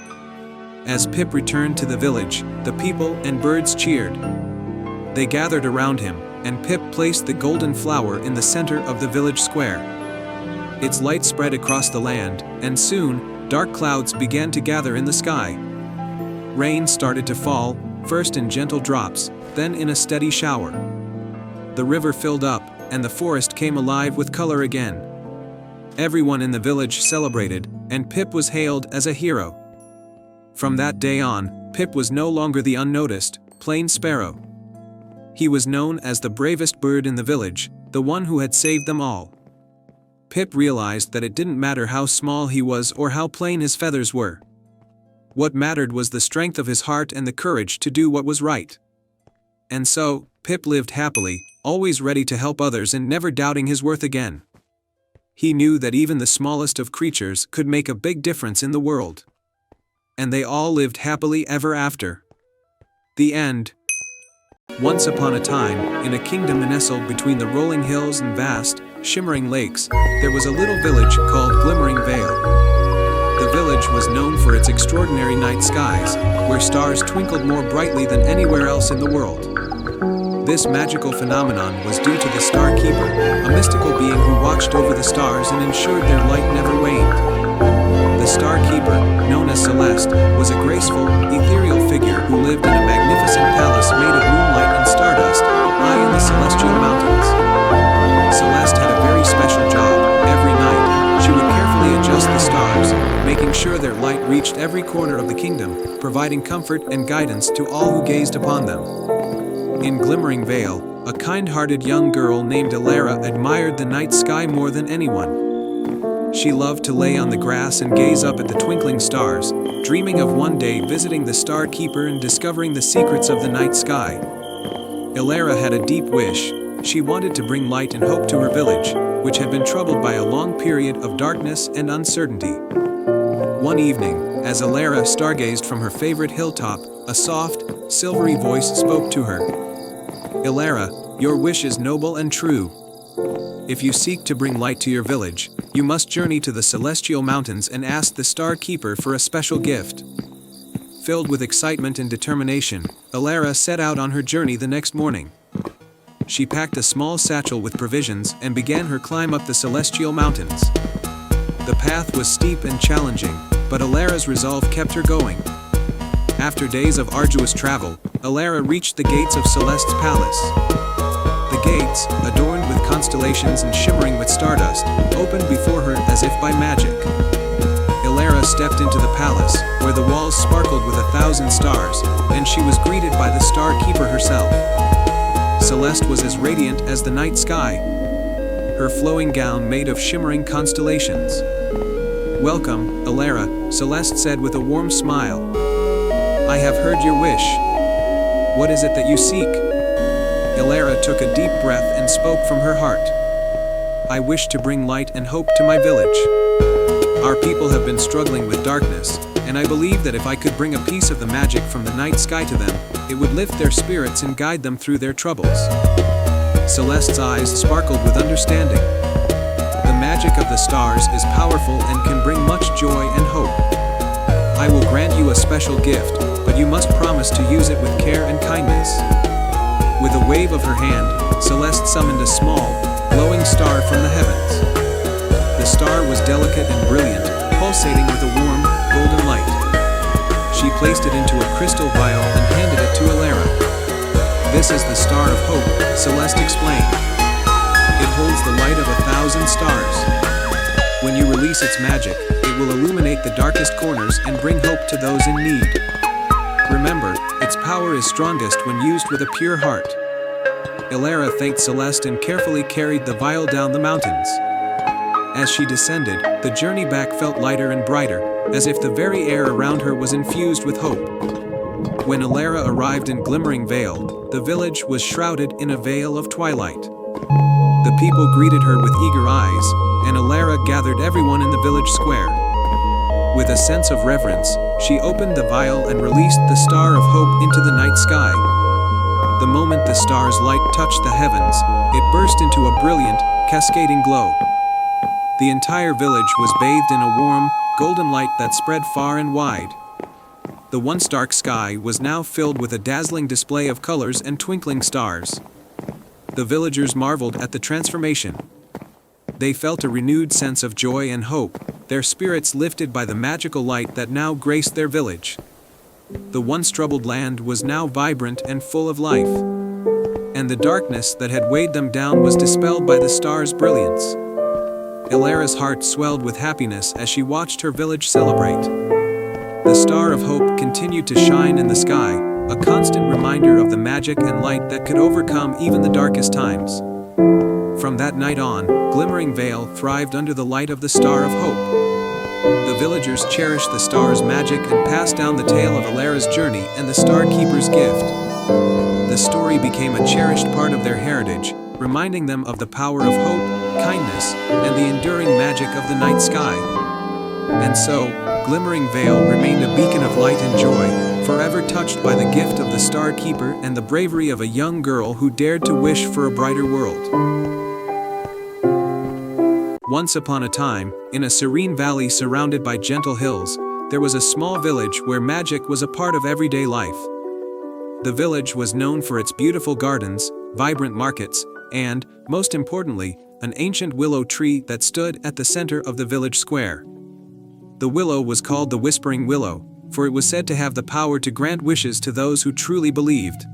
[SPEAKER 1] As Pip returned to the village, the people and birds cheered. They gathered around him, and Pip placed the golden flower in the center of the village square. Its light spread across the land, and soon, dark clouds began to gather in the sky. Rain started to fall, first in gentle drops, then in a steady shower. The river filled up, and the forest came alive with color again. Everyone in the village celebrated, and Pip was hailed as a hero. From that day on, Pip was no longer the unnoticed, plain sparrow. He was known as the bravest bird in the village, the one who had saved them all. Pip realized that it didn't matter how small he was or how plain his feathers were. What mattered was the strength of his heart and the courage to do what was right. And so, Pip lived happily, always ready to help others and never doubting his worth again. He knew that even the smallest of creatures could make a big difference in the world. And they all lived happily ever after. The end. Once upon a time, in a kingdom nestled between the rolling hills and vast, shimmering lakes, there was a little village called Glimmering Vale. The village was known for its extraordinary night skies, where stars twinkled more brightly than anywhere else in the world. This magical phenomenon was due to the Star Keeper, a mystical being who watched over the stars and ensured their light never waned. The Star Keeper, known as Celeste, was a graceful, ethereal figure who lived in a magnificent palace made of moonlight and stardust, high in the celestial mountains. Celeste had a very special job. Every night, she would carefully adjust the stars, making sure their light reached every corner of the kingdom, providing comfort and guidance to all who gazed upon them. In Glimmering Vale, a kind-hearted young girl named Elara admired the night sky more than anyone. She loved to lay on the grass and gaze up at the twinkling stars, dreaming of one day visiting the Star Keeper and discovering the secrets of the night sky. Elara had a deep wish. She wanted to bring light and hope to her village, which had been troubled by a long period of darkness and uncertainty. One evening, as Elara stargazed from her favorite hilltop, a soft, silvery voice spoke to her. "Elara, your wish is noble and true. If you seek to bring light to your village, you must journey to the celestial mountains and ask the Star Keeper for a special gift." Filled with excitement and determination, Elara set out on her journey the next morning. She packed a small satchel with provisions and began her climb up the celestial mountains. The path was steep and challenging, but Elara's resolve kept her going. After days of arduous travel, Elara reached the gates of Celeste's palace. The gates, adorned with constellations and shimmering with stardust, opened before her as if by magic. Elara stepped into the palace, where the walls sparkled with 1,000 stars, and she was greeted by the Star Keeper herself. Celeste was as radiant as the night sky, her flowing gown made of shimmering constellations. "Welcome, Elara," Celeste said with a warm smile. "I have heard your wish. What is it that you seek?" Elara took a deep breath and spoke from her heart. "I wish to bring light and hope to my village. Our people have been struggling with darkness, and I believe that if I could bring a piece of the magic from the night sky to them, it would lift their spirits and guide them through their troubles." Celeste's eyes sparkled with understanding. "The magic of the stars is powerful and can bring much joy and hope. I will grant you a special gift, but you must promise to use it with care and kindness." With a wave of her hand, Celeste summoned a small, glowing star from the heavens. The star was delicate and brilliant, pulsating with a warm, golden light. She placed it into a crystal vial and handed it to Elara. "This is the Star of Hope," Celeste explained. "It holds the light of 1,000 stars. When you release its magic, it will illuminate the darkest corners and bring hope to those in need. Remember, its power is strongest when used with a pure heart." Elara thanked Celeste and carefully carried the vial down the mountains. As she descended, the journey back felt lighter and brighter, as if the very air around her was infused with hope. When Elara arrived in Glimmering Vale, the village was shrouded in a veil of twilight. The people greeted her with eager eyes, and Elara gathered everyone in the village square. With a sense of reverence, she opened the vial and released the Star of Hope into the night sky. The moment the star's light touched the heavens, it burst into a brilliant, cascading glow. The entire village was bathed in a warm, golden light that spread far and wide. The once dark sky was now filled with a dazzling display of colors and twinkling stars. The villagers marveled at the transformation. They felt a renewed sense of joy and hope, their spirits lifted by the magical light that now graced their village. The once troubled land was now vibrant and full of life, and the darkness that had weighed them down was dispelled by the star's brilliance. Elara's heart swelled with happiness as she watched her village celebrate. The Star of Hope continued to shine in the sky, a constant reminder of the magic and light that could overcome even the darkest times. From that night on, Glimmering Vale thrived under the light of the Star of Hope. The villagers cherished the star's magic and passed down the tale of Elara's journey and the Star Keeper's gift. The story became a cherished part of their heritage, reminding them of the power of hope, kindness, and the enduring magic of the night sky. And so, Glimmering Vale remained a beacon of light and joy, forever touched by the gift of the Star Keeper and the bravery of a young girl who dared to wish for a brighter world. Once upon a time, in a serene valley surrounded by gentle hills, there was a small village where magic was a part of everyday life. The village was known for its beautiful gardens, vibrant markets, and, most importantly, an ancient willow tree that stood at the center of the village square. The willow was called the Whispering Willow, for it was said to have the power to grant wishes to those who truly believed.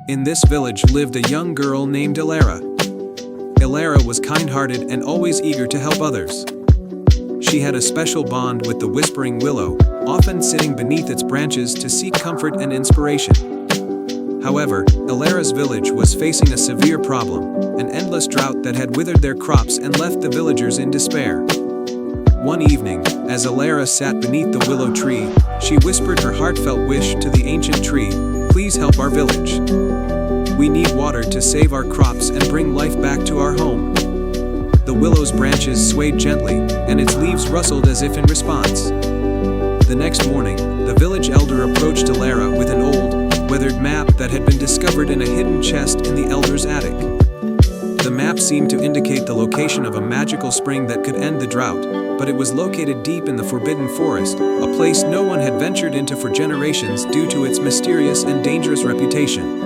[SPEAKER 1] In this village lived a young girl named Elara. Elara was kind-hearted and always eager to help others. She had a special bond with the Whispering Willow, often sitting beneath its branches to seek comfort and inspiration. However, Elara's village was facing a severe problem, an endless drought that had withered their crops and left the villagers in despair. One evening, as Elara sat beneath the willow tree, she whispered her heartfelt wish to the ancient tree, "Please help our village. We need water to save our crops and bring life back to our home." The willow's branches swayed gently, and its leaves rustled as if in response. The next morning, the village elder approached Elara with an old, weathered map that had been discovered in a hidden chest in the elder's attic. The map seemed to indicate the location of a magical spring that could end the drought, but it was located deep in the Forbidden Forest, a place no one had ventured into for generations due to its mysterious and dangerous reputation.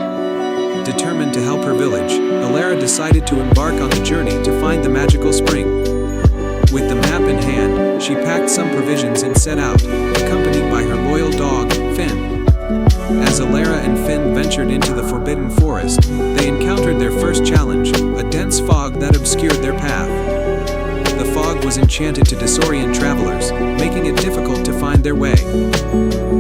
[SPEAKER 1] Determined to help her village, Elara decided to embark on the journey to find the magical spring. With the map in hand, she packed some provisions and set out, accompanied by her loyal dog, Finn. As Elara and Finn ventured into the Forbidden Forest, they encountered their first challenge, a dense fog that obscured their path. The fog was enchanted to disorient travelers, making it difficult to find their way.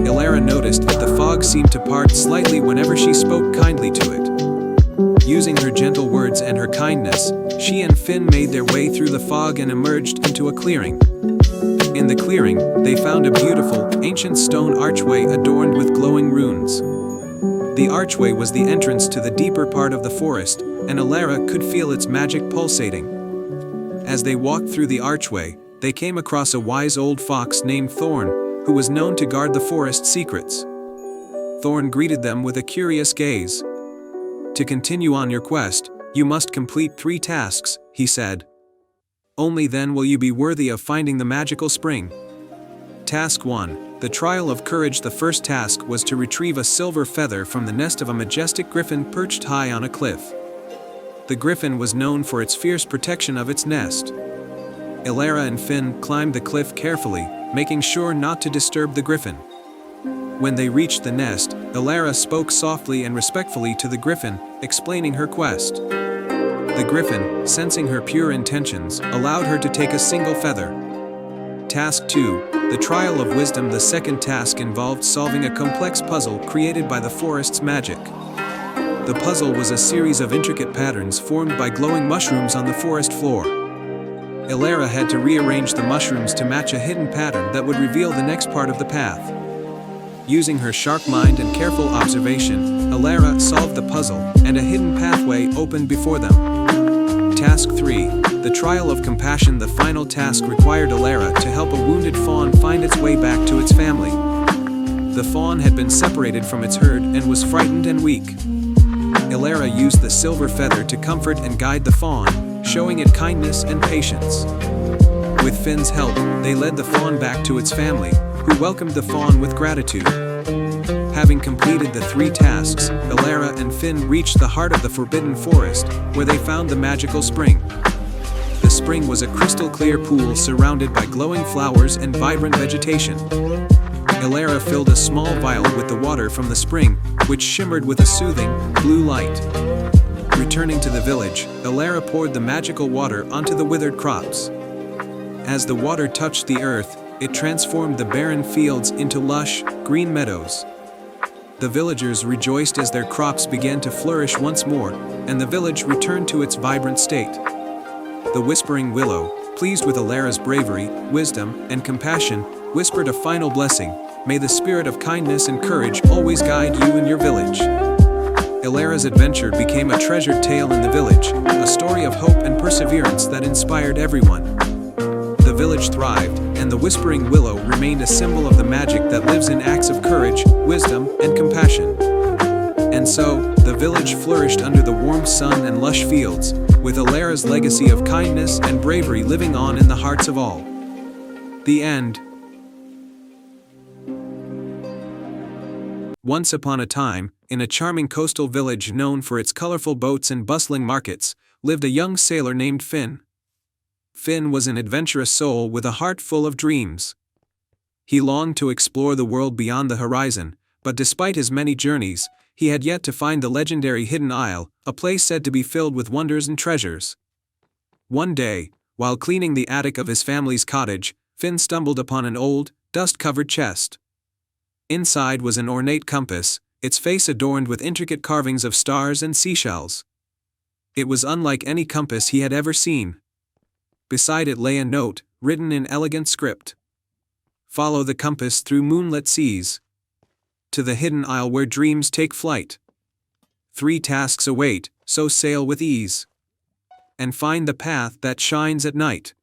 [SPEAKER 1] Elara noticed that the fog seemed to part slightly whenever she spoke kindly to it. Using her gentle words and her kindness, she and Finn made their way through the fog and emerged into a clearing. In the clearing, they found a beautiful, ancient stone archway adorned with glowing runes. The archway was the entrance to the deeper part of the forest, and Elara could feel its magic pulsating. As they walked through the archway, they came across a wise old fox named Thorn, who was known to guard the forest's secrets. Thorn greeted them with a curious gaze. "To continue on your quest, you must complete 3 tasks," he said. "Only then will you be worthy of finding the magical spring." Task 1. The Trial of Courage. The first task was to retrieve a silver feather from the nest of a majestic griffin perched high on a cliff. The griffin was known for its fierce protection of its nest. Elara and Finn climbed the cliff carefully, making sure not to disturb the griffin. When they reached the nest, Elara spoke softly and respectfully to the griffin, explaining her quest. The griffin, sensing her pure intentions, allowed her to take a single feather. Task 2. The Trial of Wisdom. The second task involved solving a complex puzzle created by the forest's magic. The puzzle was a series of intricate patterns formed by glowing mushrooms on the forest floor. Elara had to rearrange the mushrooms to match a hidden pattern that would reveal the next part of the path. Using her sharp mind and careful observation, Elara solved the puzzle, and a hidden pathway opened before them. Task 3. The Trial of Compassion. The final task required Elara to help a wounded fawn find its way back to its family. The fawn had been separated from its herd and was frightened and weak. Elara used the silver feather to comfort and guide the fawn, showing it kindness and patience. With Finn's help, they led the fawn back to its family, who welcomed the fawn with gratitude. Having completed the 3 tasks, Elara and Finn reached the heart of the Forbidden Forest, where they found the magical spring. The spring was a crystal-clear pool surrounded by glowing flowers and vibrant vegetation. Elara filled a small vial with the water from the spring, which shimmered with a soothing, blue light. Returning to the village, Elara poured the magical water onto the withered crops. As the water touched the earth, it transformed the barren fields into lush, green meadows. The villagers rejoiced as their crops began to flourish once more, and the village returned to its vibrant state. The Whispering Willow, pleased with Elara's bravery, wisdom, and compassion, whispered a final blessing: "May the spirit of kindness and courage always guide you and your village." Elara's adventure became a treasured tale in the village, a story of hope and perseverance that inspired everyone. The village thrived, and the Whispering Willow remained a symbol of the magic that lives in acts of courage, wisdom, and compassion. And so, the village flourished under the warm sun and lush fields, with Elara's legacy of kindness and bravery living on in the hearts of all. The end. Once upon a time, in a charming coastal village known for its colorful boats and bustling markets, lived a young sailor named Finn. Finn was an adventurous soul with a heart full of dreams. He longed to explore the world beyond the horizon, but despite his many journeys, he had yet to find the legendary Hidden Isle, a place said to be filled with wonders and treasures. One day, while cleaning the attic of his family's cottage, Finn stumbled upon an old, dust-covered chest. Inside was an ornate compass, its face adorned with intricate carvings of stars and seashells. It was unlike any compass he had ever seen. Beside it lay a note, written in elegant script. Follow the compass through moonlit seas, to the hidden isle where dreams take flight. 3 tasks await, so sail with ease, and find the path that shines at night.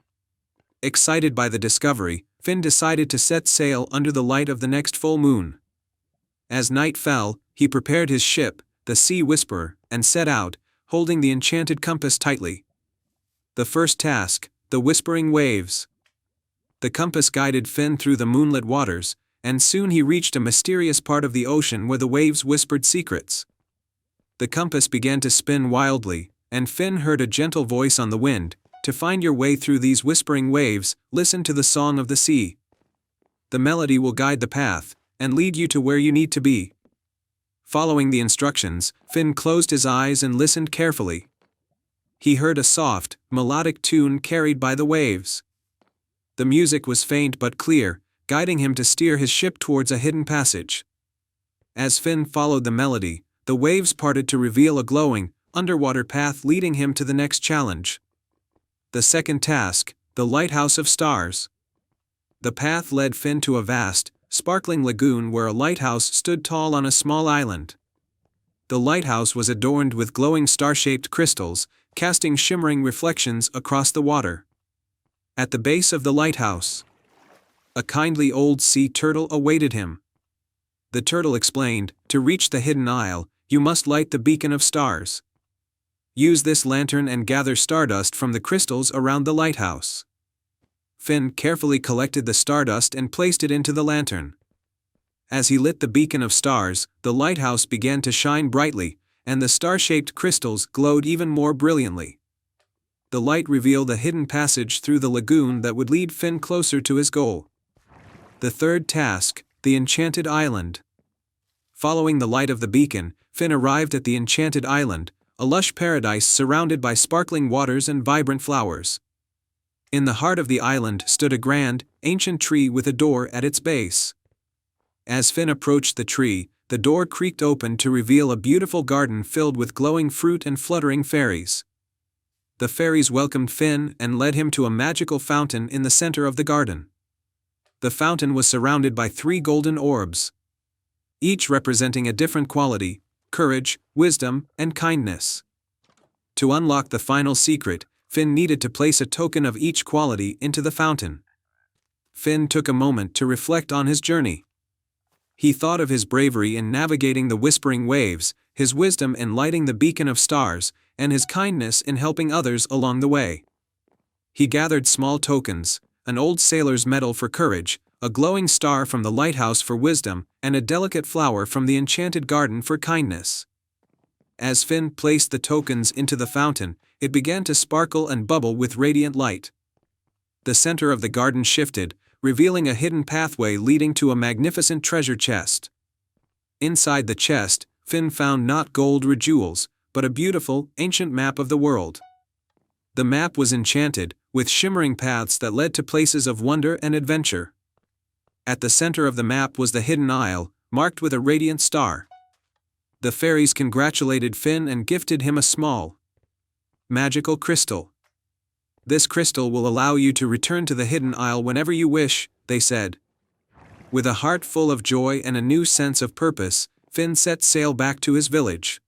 [SPEAKER 1] Excited by the discovery, Finn decided to set sail under the light of the next full moon. As night fell, he prepared his ship, the Sea Whisperer, and set out, holding the enchanted compass tightly. The first task, the whispering waves. The compass guided Finn through the moonlit waters, and soon he reached a mysterious part of the ocean where the waves whispered secrets. The compass began to spin wildly, and Finn heard a gentle voice on the wind. To find your way through these whispering waves, listen to the song of the sea. The melody will guide the path, and lead you to where you need to be. Following the instructions, Finn closed his eyes and listened carefully. He heard a soft, melodic tune carried by the waves. The music was faint but clear, guiding him to steer his ship towards a hidden passage. As Finn followed the melody, the waves parted to reveal a glowing, underwater path leading him to the next challenge. The second task, the Lighthouse of Stars. The path led Finn to a vast, sparkling lagoon where a lighthouse stood tall on a small island. The lighthouse was adorned with glowing star-shaped crystals, casting shimmering reflections across the water. At the base of the lighthouse, a kindly old sea turtle awaited him. The turtle explained, to reach the hidden isle, you must light the beacon of stars. Use this lantern and gather stardust from the crystals around the lighthouse. Finn carefully collected the stardust and placed it into the lantern. As he lit the beacon of stars, the lighthouse began to shine brightly, and the star-shaped crystals glowed even more brilliantly. The light revealed a hidden passage through the lagoon that would lead Finn closer to his goal. The third task, the Enchanted Island. Following the light of the beacon, Finn arrived at the Enchanted Island, a lush paradise surrounded by sparkling waters and vibrant flowers. In the heart of the island stood a grand, ancient tree with a door at its base. As Finn approached the tree, the door creaked open to reveal a beautiful garden filled with glowing fruit and fluttering fairies. The fairies welcomed Finn and led him to a magical fountain in the center of the garden. The fountain was surrounded by 3 golden orbs, each representing a different quality: courage, wisdom, and kindness. To unlock the final secret, Finn needed to place a token of each quality into the fountain. Finn took a moment to reflect on his journey. He thought of his bravery in navigating the whispering waves, his wisdom in lighting the beacon of stars, and his kindness in helping others along the way. He gathered small tokens: an old sailor's medal for courage, a glowing star from the lighthouse for wisdom, and a delicate flower from the enchanted garden for kindness. As Finn placed the tokens into the fountain, it began to sparkle and bubble with radiant light. The center of the garden shifted, revealing a hidden pathway leading to a magnificent treasure chest. Inside the chest, Finn found not gold or jewels, but a beautiful, ancient map of the world. The map was enchanted, with shimmering paths that led to places of wonder and adventure. At the center of the map was the hidden isle, marked with a radiant star. The fairies congratulated Finn and gifted him a small, magical crystal. This crystal will allow you to return to the hidden isle whenever you wish, they said. With a heart full of joy and a new sense of purpose, Finn set sail back to his village.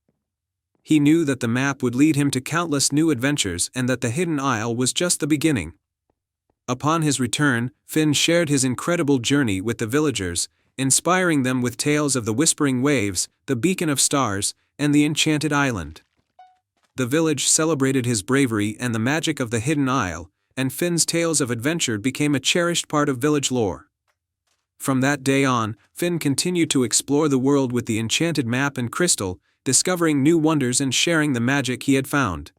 [SPEAKER 1] He knew that the map would lead him to countless new adventures and that the hidden isle was just the beginning. Upon his return, Finn shared his incredible journey with the villagers, inspiring them with tales of the whispering waves, the beacon of stars, and the enchanted island. The village celebrated his bravery and the magic of the hidden isle, and Finn's tales of adventure became a cherished part of village lore. From that day on, Finn continued to explore the world with the enchanted map and crystal, discovering new wonders and sharing the magic he had found.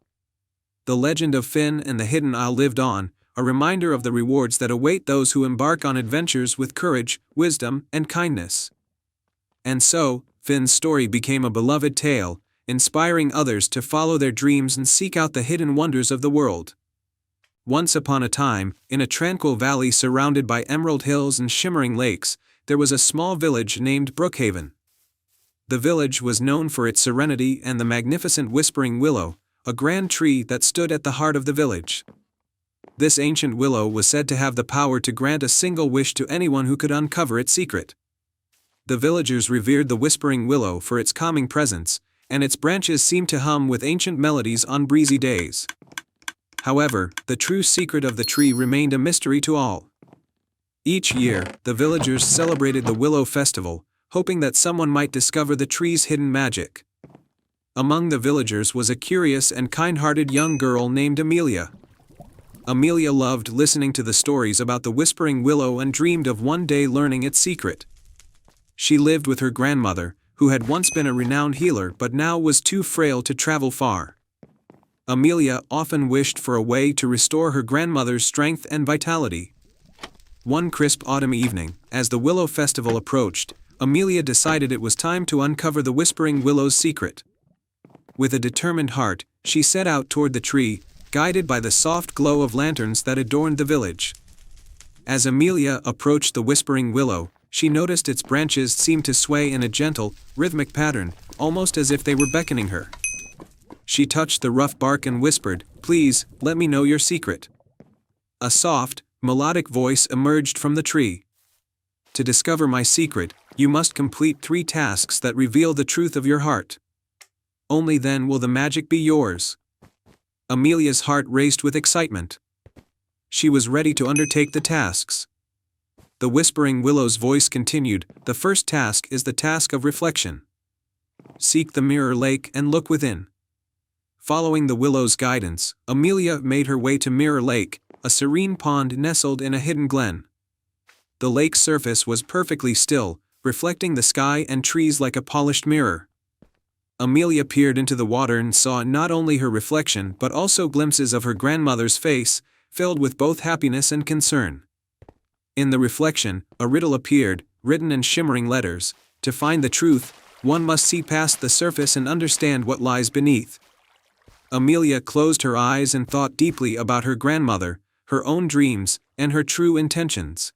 [SPEAKER 1] The legend of Finn and the hidden isle lived on, a reminder of the rewards that await those who embark on adventures with courage, wisdom, and kindness. And so, Finn's story became a beloved tale, inspiring others to follow their dreams and seek out the hidden wonders of the world. Once upon a time, in a tranquil valley surrounded by emerald hills and shimmering lakes, there was a small village named Brookhaven. The village was known for its serenity and the magnificent whispering willow, a grand tree that stood at the heart of the village. This ancient willow was said to have the power to grant a single wish to anyone who could uncover its secret. The villagers revered the whispering willow for its calming presence, and its branches seemed to hum with ancient melodies on breezy days. However, the true secret of the tree remained a mystery to all. Each year, the villagers celebrated the Willow Festival, hoping that someone might discover the tree's hidden magic. Among the villagers was a curious and kind-hearted young girl named Amelia. Amelia loved listening to the stories about the whispering willow and dreamed of one day learning its secret. She lived with her grandmother, who had once been a renowned healer but now was too frail to travel far. Amelia often wished for a way to restore her grandmother's strength and vitality. One crisp autumn evening, as the Willow Festival approached, Amelia decided it was time to uncover the whispering willow's secret. With a determined heart, she set out toward the tree, guided by the soft glow of lanterns that adorned the village. As Amelia approached the whispering willow, she noticed its branches seemed to sway in a gentle, rhythmic pattern, almost as if they were beckoning her. She touched the rough bark and whispered, "Please, let me know your secret." A soft, melodic voice emerged from the tree. "To discover my secret, you must complete 3 tasks that reveal the truth of your heart. Only then will the magic be yours." Amelia's heart raced with excitement. She was ready to undertake the tasks. The whispering willow's voice continued, "The first task is the task of reflection. Seek the mirror lake and look within." Following the willow's guidance, Amelia made her way to Mirror Lake, a serene pond nestled in a hidden glen. The lake's surface was perfectly still, reflecting the sky and trees like a polished mirror. Amelia peered into the water and saw not only her reflection but also glimpses of her grandmother's face, filled with both happiness and concern. In the reflection, a riddle appeared, written in shimmering letters. To find the truth, one must see past the surface and understand what lies beneath. Amelia closed her eyes and thought deeply about her grandmother, her own dreams, and her true intentions.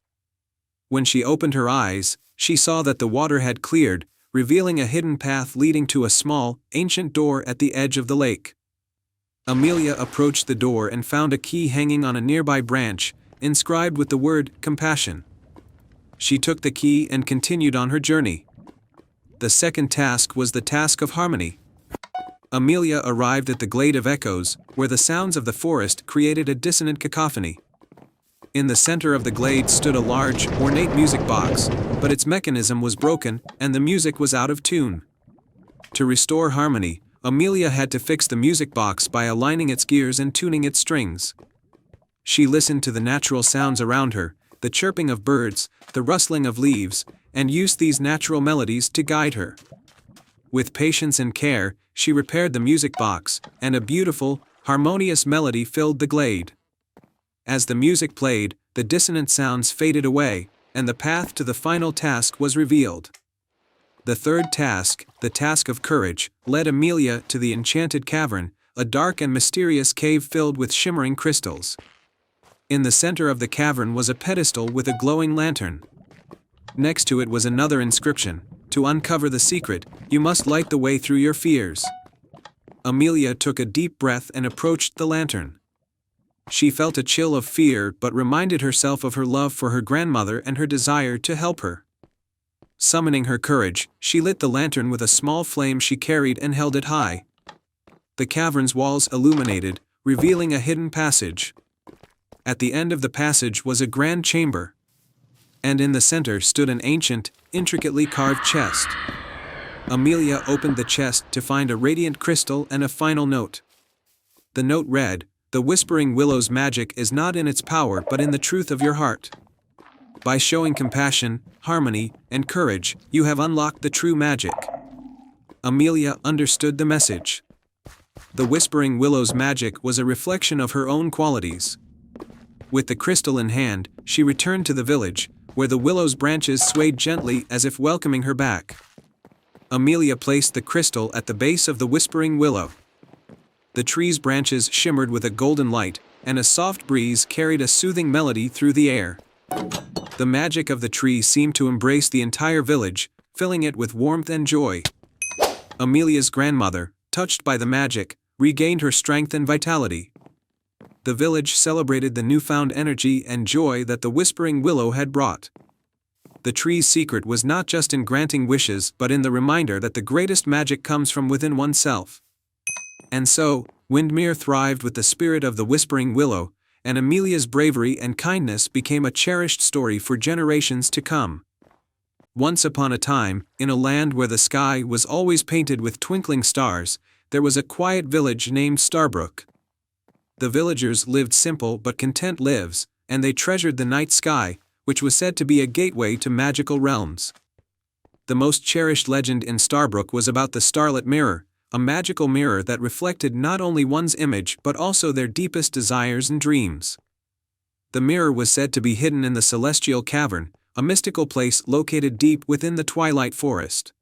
[SPEAKER 1] When she opened her eyes, she saw that the water had cleared, revealing a hidden path leading to a small, ancient door at the edge of the lake. Amelia approached the door and found a key hanging on a nearby branch, inscribed with the word, "Compassion." She took the key and continued on her journey. The second task was the task of harmony. Amelia arrived at the Glade of Echoes, where the sounds of the forest created a dissonant cacophony. In the center of the glade stood a large, ornate music box, but its mechanism was broken and the music was out of tune. To restore harmony, Amelia had to fix the music box by aligning its gears and tuning its strings. She listened to the natural sounds around her, the chirping of birds, the rustling of leaves, and used these natural melodies to guide her. With patience and care, she repaired the music box, and a beautiful, harmonious melody filled the glade. As the music played, the dissonant sounds faded away, and the path to the final task was revealed. The third task, the task of courage, led Amelia to the enchanted cavern, a dark and mysterious cave filled with shimmering crystals. In the center of the cavern was a pedestal with a glowing lantern. Next to it was another inscription: "To uncover the secret, you must light the way through your fears." Amelia took a deep breath and approached the lantern. She felt a chill of fear but reminded herself of her love for her grandmother and her desire to help her. Summoning her courage, she lit the lantern with a small flame she carried and held it high. The cavern's walls illuminated, revealing a hidden passage. At the end of the passage was a grand chamber. And in the center stood an ancient, intricately carved chest. Amelia opened the chest to find a radiant crystal and a final note. The note read, "The whispering willow's magic is not in its power but in the truth of your heart. By showing compassion, harmony, and courage, you have unlocked the true magic." Amelia understood the message. The whispering willow's magic was a reflection of her own qualities. With the crystal in hand, she returned to the village, where the willow's branches swayed gently as if welcoming her back. Amelia placed the crystal at the base of the whispering willow. The tree's branches shimmered with a golden light, and a soft breeze carried a soothing melody through the air. The magic of the tree seemed to embrace the entire village, filling it with warmth and joy. Amelia's grandmother, touched by the magic, regained her strength and vitality. The village celebrated the newfound energy and joy that the Whispering Willow had brought. The tree's secret was not just in granting wishes but in the reminder that the greatest magic comes from within oneself. And so, Windmere thrived with the spirit of the Whispering Willow, and Amelia's bravery and kindness became a cherished story for generations to come. Once upon a time, in a land where the sky was always painted with twinkling stars, there was a quiet village named Starbrook. The villagers lived simple but content lives, and they treasured the night sky, which was said to be a gateway to magical realms. The most cherished legend in Starbrook was about the Starlit Mirror, a magical mirror that reflected not only one's image but also their deepest desires and dreams. The mirror was said to be hidden in the Celestial Cavern, a mystical place located deep within the Twilight Forest.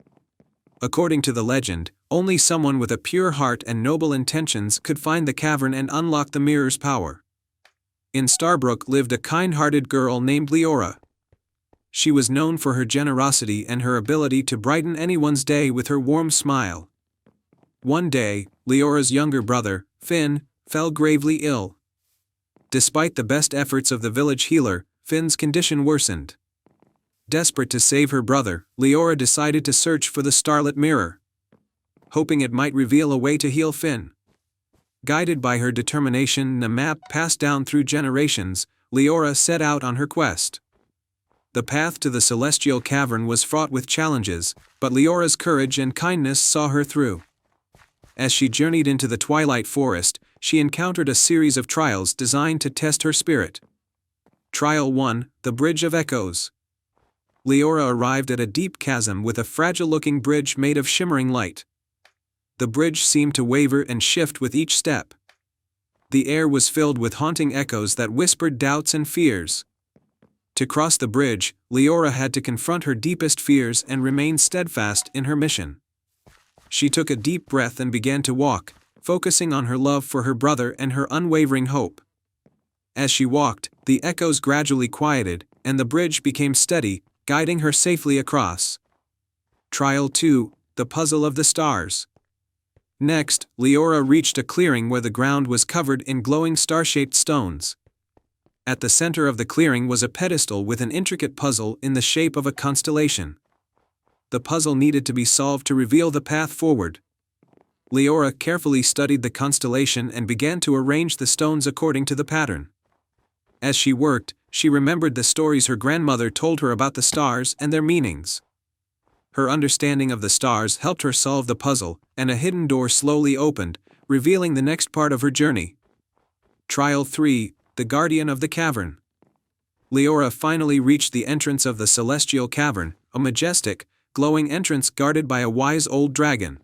[SPEAKER 1] According to the legend, only someone with a pure heart and noble intentions could find the cavern and unlock the mirror's power. In Starbrook lived a kind-hearted girl named Leora. She was known for her generosity and her ability to brighten anyone's day with her warm smile. One day, Leora's younger brother, Finn, fell gravely ill. Despite the best efforts of the village healer, Finn's condition worsened. Desperate to save her brother, Leora decided to search for the Starlit Mirror, hoping it might reveal a way to heal Finn. Guided by her determination and a map passed down through generations, Leora set out on her quest. The path to the Celestial Cavern was fraught with challenges, but Leora's courage and kindness saw her through. As she journeyed into the Twilight Forest, she encountered a series of trials designed to test her spirit. Trial 1: The Bridge of Echoes. Leora arrived at a deep chasm with a fragile-looking bridge made of shimmering light. The bridge seemed to waver and shift with each step. The air was filled with haunting echoes that whispered doubts and fears. To cross the bridge, Leora had to confront her deepest fears and remain steadfast in her mission. She took a deep breath and began to walk, focusing on her love for her brother and her unwavering hope. As she walked, the echoes gradually quieted, and the bridge became steady, guiding her safely across. Trial 2: The Puzzle of the Stars. Next, Leora reached a clearing where the ground was covered in glowing star-shaped stones. At the center of the clearing was a pedestal with an intricate puzzle in the shape of a constellation. The puzzle needed to be solved to reveal the path forward. Leora carefully studied the constellation and began to arrange the stones according to the pattern. As she worked, she remembered the stories her grandmother told her about the stars and their meanings. Her understanding of the stars helped her solve the puzzle, and a hidden door slowly opened, revealing the next part of her journey. Trial 3: The Guardian of the Cavern. Leora finally reached the entrance of the Celestial Cavern, a majestic, glowing entrance guarded by a wise old dragon.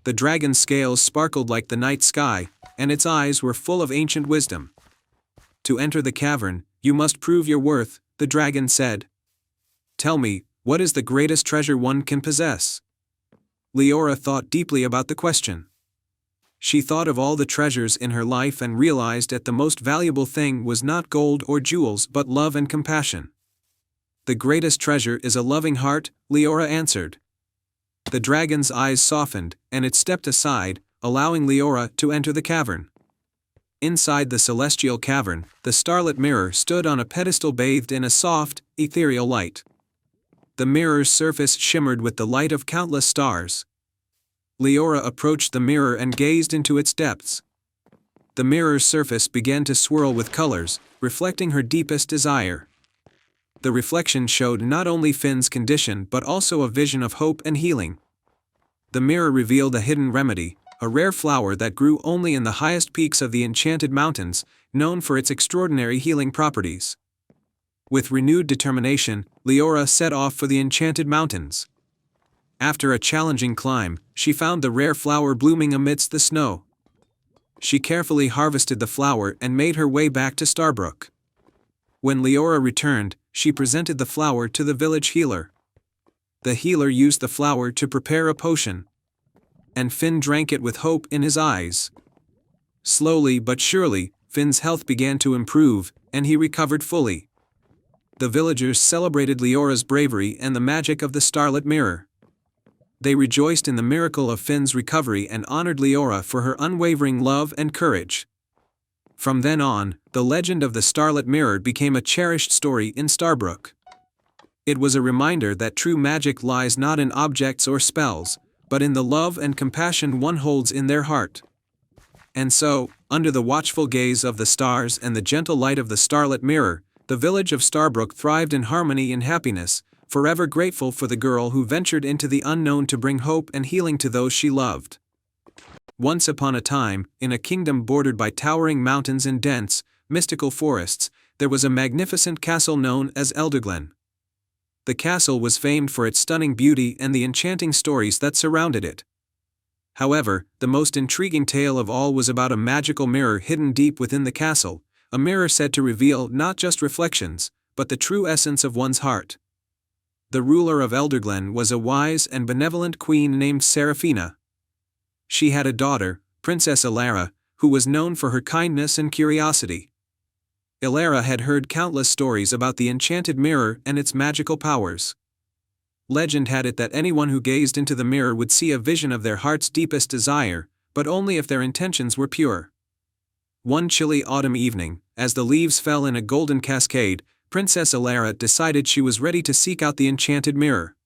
[SPEAKER 1] The dragon's scales sparkled like the night sky, and its eyes were full of ancient wisdom. To enter the cavern, you must prove your worth, the dragon said. Tell me, what is the greatest treasure one can possess? Leora thought deeply about the question. She thought of all the treasures in her life and realized that the most valuable thing was not gold or jewels but love and compassion. The greatest treasure is a loving heart, Leora answered. The dragon's eyes softened, and it stepped aside, allowing Leora to enter the cavern. Inside the Celestial Cavern, the Starlit Mirror stood on a pedestal bathed in a soft, ethereal light. The mirror's surface shimmered with the light of countless stars. Leora approached the mirror and gazed into its depths. The mirror's surface began to swirl with colors, reflecting her deepest desire. The reflection showed not only Finn's condition but also a vision of hope and healing. The mirror revealed a hidden remedy, a rare flower that grew only in the highest peaks of the Enchanted Mountains, known for its extraordinary healing properties. With renewed determination, Leora set off for the Enchanted Mountains. After a challenging climb, she found the rare flower blooming amidst the snow. She carefully harvested the flower and made her way back to Starbrook. When Leora returned, she presented the flower to the village healer. The healer used the flower to prepare a potion, and Finn drank it with hope in his eyes. Slowly but surely, Finn's health began to improve, and he recovered fully. The villagers celebrated Leora's bravery and the magic of the Starlit Mirror. They rejoiced in the miracle of Finn's recovery and honored Leora for her unwavering love and courage. From then on, the legend of the Starlit Mirror became a cherished story in Starbrook. It was a reminder that true magic lies not in objects or spells, but in the love and compassion one holds in their heart. And so, under the watchful gaze of the stars and the gentle light of the Starlit Mirror, the village of Starbrook thrived in harmony and happiness, forever grateful for the girl who ventured into the unknown to bring hope and healing to those she loved. Once upon a time, in a kingdom bordered by towering mountains and dense, mystical forests, there was a magnificent castle known as Elderglen. The castle was famed for its stunning beauty and the enchanting stories that surrounded it. However, the most intriguing tale of all was about a magical mirror hidden deep within the castle, a mirror said to reveal not just reflections, but the true essence of one's heart. The ruler of Elderglen was a wise and benevolent queen named Seraphina. She had a daughter, Princess Elara, who was known for her kindness and curiosity. Elara had heard countless stories about the enchanted mirror and its magical powers. Legend had it that anyone who gazed into the mirror would see a vision of their heart's deepest desire, but only if their intentions were pure. One chilly autumn evening, as the leaves fell in a golden cascade, Princess Elara decided she was ready to seek out the enchanted mirror.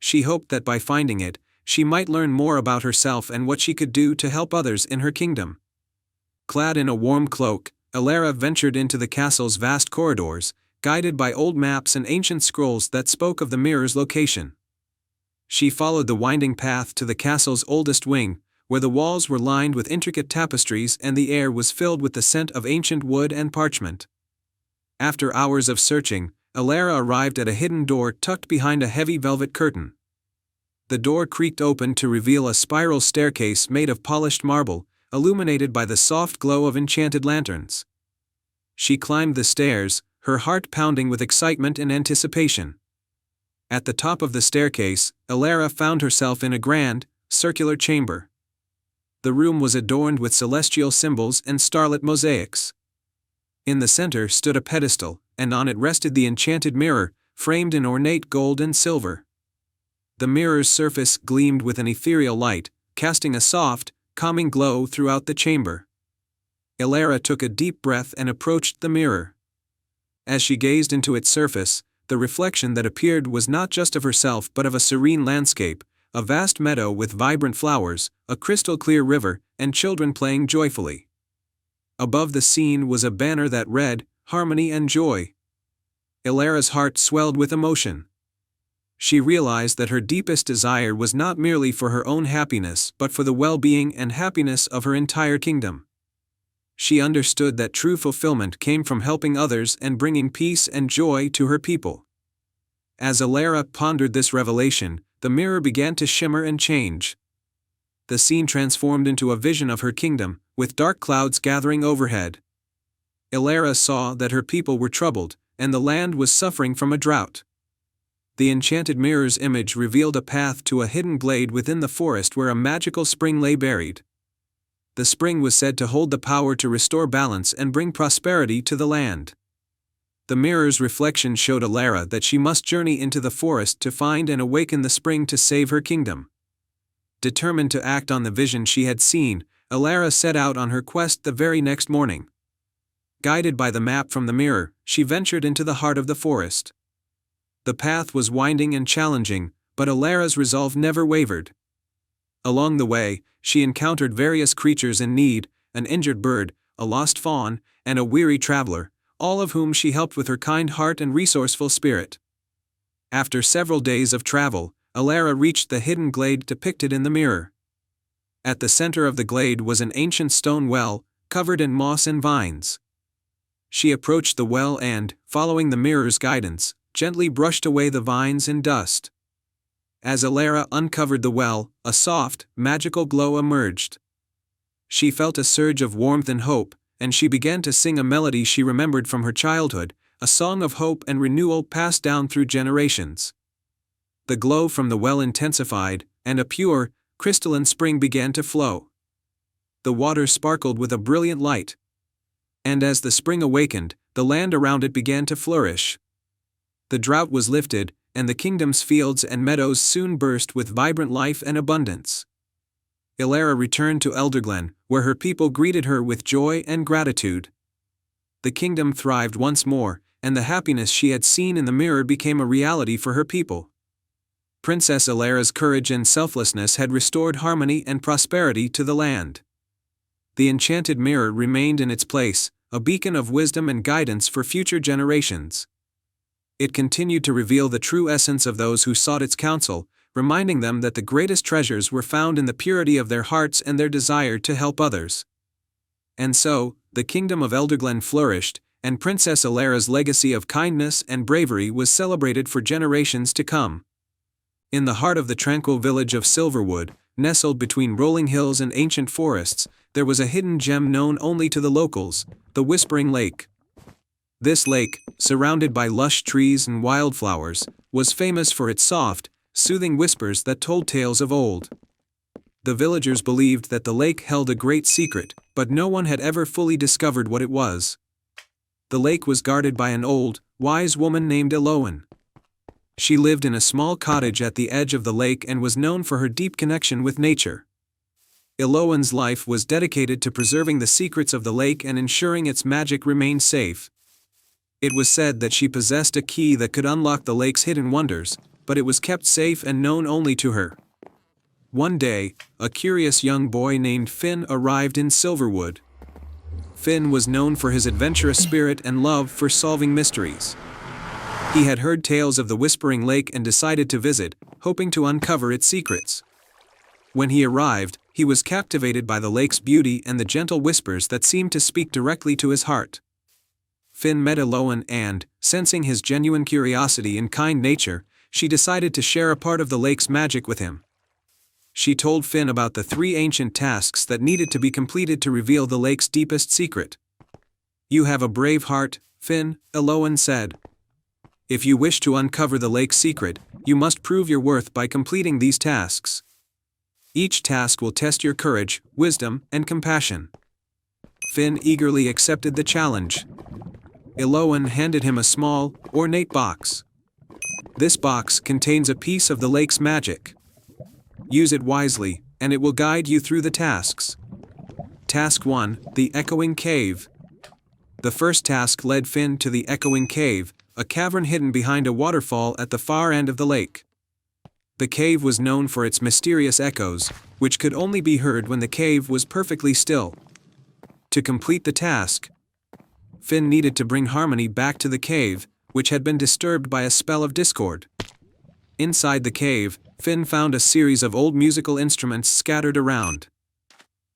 [SPEAKER 1] She hoped that by finding it, she might learn more about herself and what she could do to help others in her kingdom. Clad in a warm cloak, Elara ventured into the castle's vast corridors, guided by old maps and ancient scrolls that spoke of the mirror's location. She followed the winding path to the castle's oldest wing, where the walls were lined with intricate tapestries and the air was filled with the scent of ancient wood and parchment. After hours of searching, Elara arrived at a hidden door tucked behind a heavy velvet curtain. The door creaked open to reveal a spiral staircase made of polished marble, illuminated by the soft glow of enchanted lanterns. She climbed the stairs, her heart pounding with excitement and anticipation. At the top of the staircase, Elara found herself in a grand, circular chamber. The room was adorned with celestial symbols and starlit mosaics. In the center stood a pedestal, and on it rested the enchanted mirror, framed in ornate gold and silver. The mirror's surface gleamed with an ethereal light, casting a soft, calming glow throughout the chamber. Elara took a deep breath and approached the mirror. As she gazed into its surface, the reflection that appeared was not just of herself but of a serene landscape, a vast meadow with vibrant flowers, a crystal-clear river, and children playing joyfully. Above the scene was a banner that read, "Harmony and Joy." Elara's heart swelled with emotion. She realized that her deepest desire was not merely for her own happiness but for the well-being and happiness of her entire kingdom. She understood that true fulfillment came from helping others and bringing peace and joy to her people. As Elara pondered this revelation, the mirror began to shimmer and change. The scene transformed into a vision of her kingdom, with dark clouds gathering overhead. Elara saw that her people were troubled, and the land was suffering from a drought. The enchanted mirror's image revealed a path to a hidden glade within the forest where a magical spring lay buried. The spring was said to hold the power to restore balance and bring prosperity to the land. The mirror's reflection showed Elara that she must journey into the forest to find and awaken the spring to save her kingdom. Determined to act on the vision she had seen, Elara set out on her quest the very next morning. Guided by the map from the mirror, she ventured into the heart of the forest. The path was winding and challenging, but Elara's resolve never wavered. Along the way, she encountered various creatures in need, an injured bird, a lost fawn, and a weary traveler, all of whom she helped with her kind heart and resourceful spirit. After several days of travel, Elara reached the hidden glade depicted in the mirror. At the center of the glade was an ancient stone well, covered in moss and vines. She approached the well and, following the mirror's guidance, gently brushed away the vines and dust. As Elara uncovered the well, a soft, magical glow emerged. She felt a surge of warmth and hope, and she began to sing a melody she remembered from her childhood, a song of hope and renewal passed down through generations. The glow from the well intensified, and a pure, crystalline spring began to flow. The water sparkled with a brilliant light. And as the spring awakened, the land around it began to flourish. The drought was lifted, and the kingdom's fields and meadows soon burst with vibrant life and abundance. Elara returned to Elderglen, where her people greeted her with joy and gratitude. The kingdom thrived once more, and the happiness she had seen in the mirror became a reality for her people. Princess Elara's courage and selflessness had restored harmony and prosperity to the land. The enchanted mirror remained in its place, a beacon of wisdom and guidance for future generations. It continued to reveal the true essence of those who sought its counsel, reminding them that the greatest treasures were found in the purity of their hearts and their desire to help others. And so, the kingdom of Elderglen flourished, and Princess Elara's legacy of kindness and bravery was celebrated for generations to come. In the heart of the tranquil village of Silverwood, nestled between rolling hills and ancient forests, there was a hidden gem known only to the locals, the Whispering Lake. This lake, surrounded by lush trees and wildflowers, was famous for its soft, soothing whispers that told tales of old. The villagers believed that the lake held a great secret, but no one had ever fully discovered what it was. The lake was guarded by an old, wise woman named Elowen. She lived in a small cottage at the edge of the lake and was known for her deep connection with nature. Elowen's life was dedicated to preserving the secrets of the lake and ensuring its magic remained safe. It was said that she possessed a key that could unlock the lake's hidden wonders, but it was kept safe and known only to her. One day, a curious young boy named Finn arrived in Silverwood. Finn was known for his adventurous spirit and love for solving mysteries. He had heard tales of the Whispering Lake and decided to visit, hoping to uncover its secrets. When he arrived, he was captivated by the lake's beauty and the gentle whispers that seemed to speak directly to his heart. Finn met Elowen and, sensing his genuine curiosity and kind nature, she decided to share a part of the lake's magic with him. She told Finn about the 3 ancient tasks that needed to be completed to reveal the lake's deepest secret. "You have a brave heart, Finn," Elowen said. "If you wish to uncover the lake's secret, you must prove your worth by completing these tasks. Each task will test your courage, wisdom, and compassion." Finn eagerly accepted the challenge. Elowen handed him a small, ornate box. This box contains a piece of the lake's magic. Use it wisely, and it will guide you through the tasks. Task 1, the Echoing Cave. The first task led Finn to the Echoing Cave, a cavern hidden behind a waterfall at the far end of the lake. The cave was known for its mysterious echoes, which could only be heard when the cave was perfectly still. To complete the task, Finn needed to bring harmony back to the cave, which had been disturbed by a spell of discord. Inside the cave, Finn found a series of old musical instruments scattered around.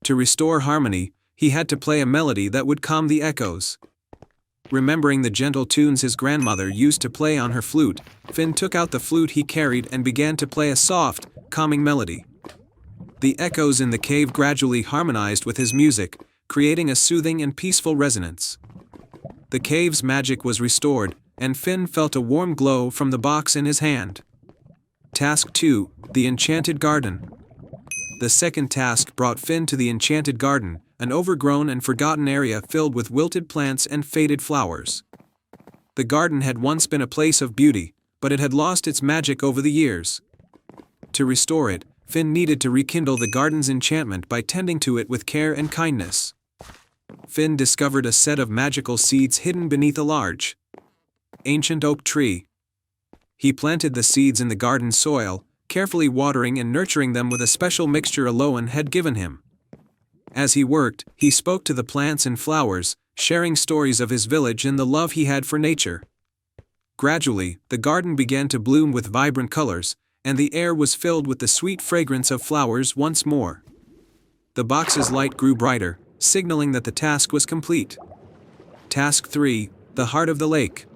[SPEAKER 1] To restore harmony, he had to play a melody that would calm the echoes. Remembering the gentle tunes his grandmother used to play on her flute, Finn took out the flute he carried and began to play a soft, calming melody. The echoes in the cave gradually harmonized with his music, creating a soothing and peaceful resonance. The cave's magic was restored, and Finn felt a warm glow from the box in his hand. Task 2, the Enchanted Garden. The second task brought Finn to the Enchanted Garden, an overgrown and forgotten area filled with wilted plants and faded flowers. The garden had once been a place of beauty, but it had lost its magic over the years. To restore it, Finn needed to rekindle the garden's enchantment by tending to it with care and kindness. Finn discovered a set of magical seeds hidden beneath a large, ancient oak tree. He planted the seeds in the garden soil, carefully watering and nurturing them with a special mixture Elowen had given him. As he worked, he spoke to the plants and flowers, sharing stories of his village and the love he had for nature. Gradually, the garden began to bloom with vibrant colors, and the air was filled with the sweet fragrance of flowers once more. The box's light grew brighter, signaling that the task was complete. Task 3, the Heart of the Lake.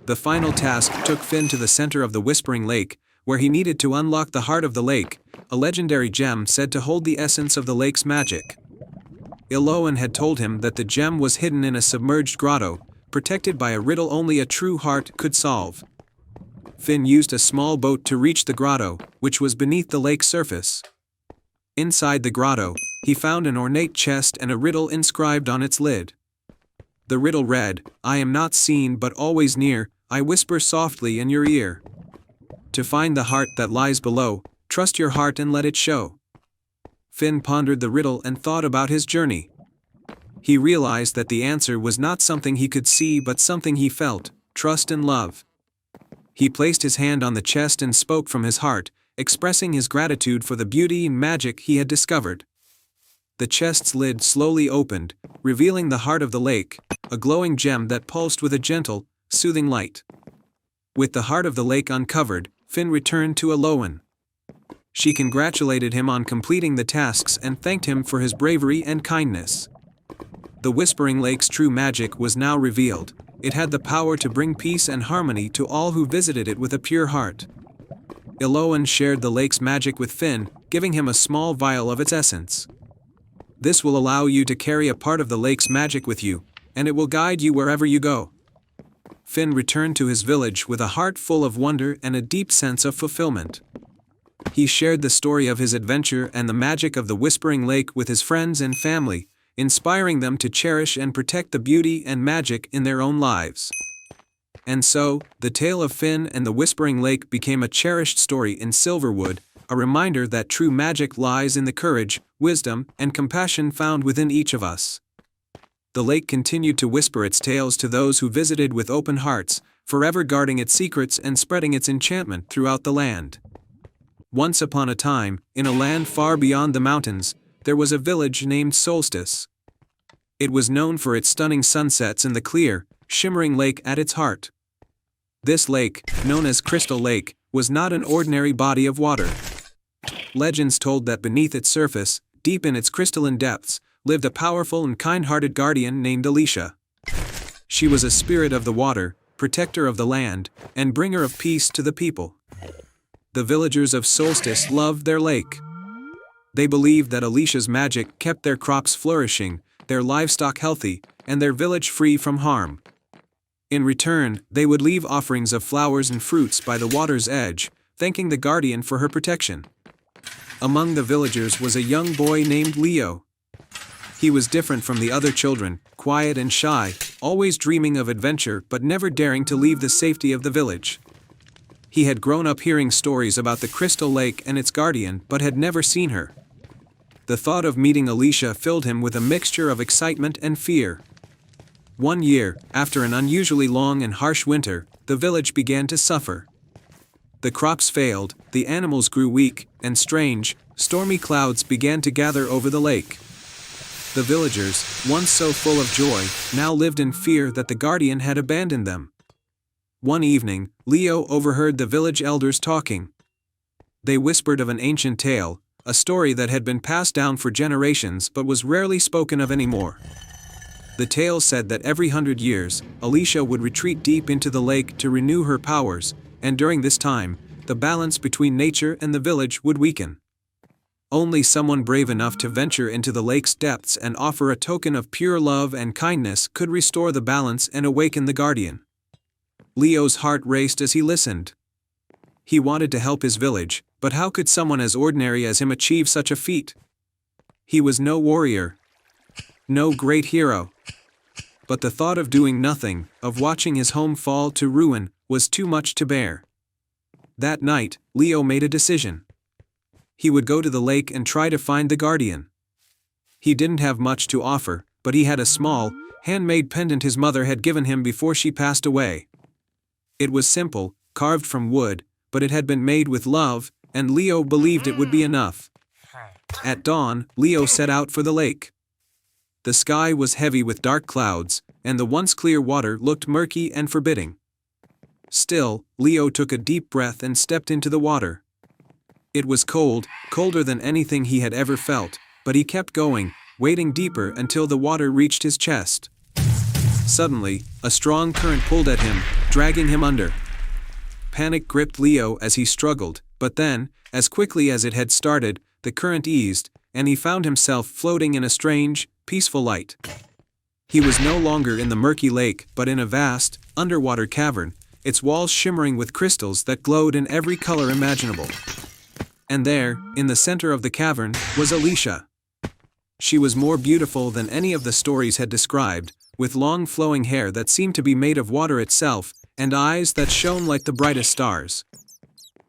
[SPEAKER 1] The final task took Finn to the center of the Whispering Lake, where he needed to unlock the heart of the lake, a legendary gem said to hold the essence of the lake's magic. Elowen had told him that the gem was hidden in a submerged grotto, protected by a riddle only a true heart could solve. Finn used a small boat to reach the grotto, which was beneath the lake's surface. Inside the grotto, he found an ornate chest and a riddle inscribed on its lid. The riddle read, "I am not seen but always near, I whisper softly in your ear. To find the heart that lies below, trust your heart and let it show." Finn pondered the riddle and thought about his journey. He realized that the answer was not something he could see but something he felt: trust and love. He placed his hand on the chest and spoke from his heart, expressing his gratitude for the beauty and magic he had discovered. The chest's lid slowly opened, revealing the heart of the lake, a glowing gem that pulsed with a gentle, soothing light. With the heart of the lake uncovered, Finn returned to Alolan. She congratulated him on completing the tasks and thanked him for his bravery and kindness. The Whispering Lake's true magic was now revealed. It had the power to bring peace and harmony to all who visited it with a pure heart. Alolan shared the lake's magic with Finn, giving him a small vial of its essence. This will allow you to carry a part of the lake's magic with you, and it will guide you wherever you go. Finn returned to his village with a heart full of wonder and a deep sense of fulfillment. He shared the story of his adventure and the magic of the Whispering Lake with his friends and family, inspiring them to cherish and protect the beauty and magic in their own lives. And so, the tale of Finn and the Whispering Lake became a cherished story in Silverwood, a reminder that true magic lies in the courage, wisdom, and compassion found within each of us. The lake continued to whisper its tales to those who visited with open hearts, forever guarding its secrets and spreading its enchantment throughout the land. Once upon a time, in a land far beyond the mountains, there was a village named Solstice. It was known for its stunning sunsets and the clear, shimmering lake at its heart. This lake, known as Crystal Lake, was not an ordinary body of water. Legends told that beneath its surface, deep in its crystalline depths, lived a powerful and kind-hearted guardian named Alicia. She was a spirit of the water, protector of the land, and bringer of peace to the people. The villagers of Solstice loved their lake. They believed that Alicia's magic kept their crops flourishing, their livestock healthy, and their village free from harm. In return, they would leave offerings of flowers and fruits by the water's edge, thanking the guardian for her protection. Among the villagers was a young boy named Leo. He was different from the other children, quiet and shy, always dreaming of adventure but never daring to leave the safety of the village. He had grown up hearing stories about the Crystal Lake and its guardian but had never seen her. The thought of meeting Alicia filled him with a mixture of excitement and fear. One year, after an unusually long and harsh winter, the village began to suffer. The crops failed, the animals grew weak, and strange, stormy clouds began to gather over the lake. The villagers, once so full of joy, now lived in fear that the guardian had abandoned them. One evening, Leo overheard the village elders talking. They whispered of an ancient tale, a story that had been passed down for generations but was rarely spoken of anymore. The tale said that every 100 years, Alicia would retreat deep into the lake to renew her powers, and during this time, the balance between nature and the village would weaken. Only someone brave enough to venture into the lake's depths and offer a token of pure love and kindness could restore the balance and awaken the guardian. Leo's heart raced as he listened. He wanted to help his village, but how could someone as ordinary as him achieve such a feat? He was no warrior, no great hero. But the thought of doing nothing, of watching his home fall to ruin, was too much to bear. That night, Leo made a decision. He would go to the lake and try to find the guardian. He didn't have much to offer, but he had a small, handmade pendant his mother had given him before she passed away. It was simple, carved from wood, but it had been made with love, and Leo believed it would be enough. At dawn, Leo set out for the lake. The sky was heavy with dark clouds, and the once clear water looked murky and forbidding. Still, Leo took a deep breath and stepped into the water. It was cold, colder than anything he had ever felt, but he kept going, wading deeper until the water reached his chest. Suddenly, a strong current pulled at him, dragging him under. Panic gripped Leo as he struggled, but then, as quickly as it had started, the current eased, and he found himself floating in a strange, peaceful light. He was no longer in the murky lake but in a vast, underwater cavern, its walls shimmering with crystals that glowed in every color imaginable. And there, in the center of the cavern, was Alicia. She was more beautiful than any of the stories had described, with long flowing hair that seemed to be made of water itself, and eyes that shone like the brightest stars.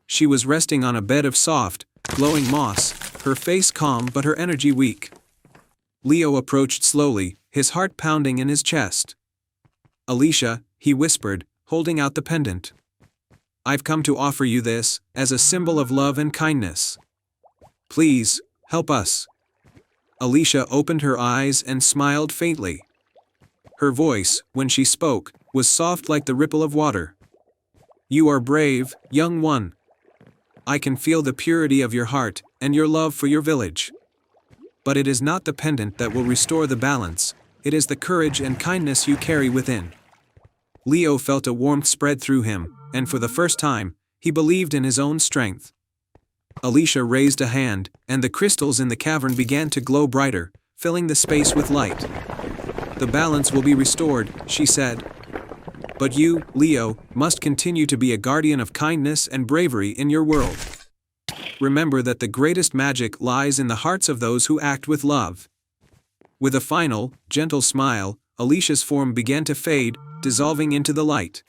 [SPEAKER 1] She was resting on a bed of soft, glowing moss, her face calm but her energy weak. Leo approached slowly, his heart pounding in his chest. "Alicia," he whispered, holding out the pendant. "I've come to offer you this, as a symbol of love and kindness. Please, help us." Alicia opened her eyes and smiled faintly. Her voice, when she spoke, was soft like the ripple of water. "You are brave, young one. I can feel the purity of your heart, and your love for your village. But it is not the pendant that will restore the balance, it is the courage and kindness you carry within." Leo felt a warmth spread through him, and for the first time, he believed in his own strength. Alicia raised a hand, and the crystals in the cavern began to glow brighter, filling the space with light. "The balance will be restored," she said. "But you, Leo, must continue to be a guardian of kindness and bravery in your world. Remember that the greatest magic lies in the hearts of those who act with love." With a final, gentle smile, Alicia's form began to fade, dissolving into the light.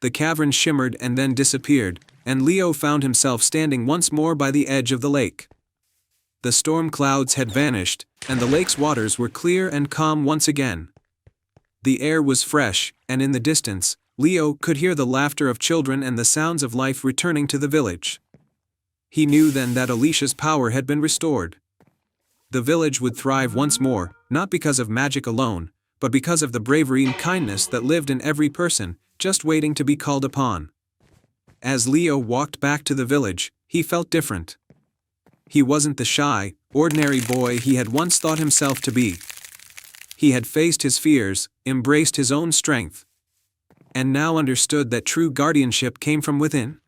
[SPEAKER 1] The cavern shimmered and then disappeared, and Leo found himself standing once more by the edge of the lake. The storm clouds had vanished, and the lake's waters were clear and calm once again. The air was fresh, and in the distance, Leo could hear the laughter of children and the sounds of life returning to the village. He knew then that Alicia's power had been restored. The village would thrive once more, not because of magic alone, but because of the bravery and kindness that lived in every person, just waiting to be called upon. As Leo walked back to the village, he felt different. He wasn't the shy, ordinary boy he had once thought himself to be. He had faced his fears, embraced his own strength, and now understood that true guardianship came from within.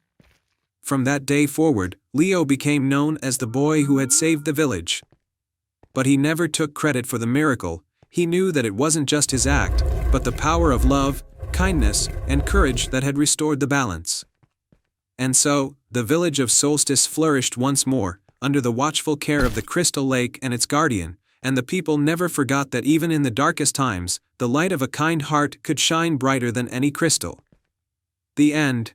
[SPEAKER 1] From that day forward, Leo became known as the boy who had saved the village. But he never took credit for the miracle. He knew that it wasn't just his act, but the power of love, kindness, and courage that had restored the balance. And so, the village of Solstice flourished once more, under the watchful care of the Crystal Lake and its guardian, and the people never forgot that even in the darkest times, the light of a kind heart could shine brighter than any crystal. The end.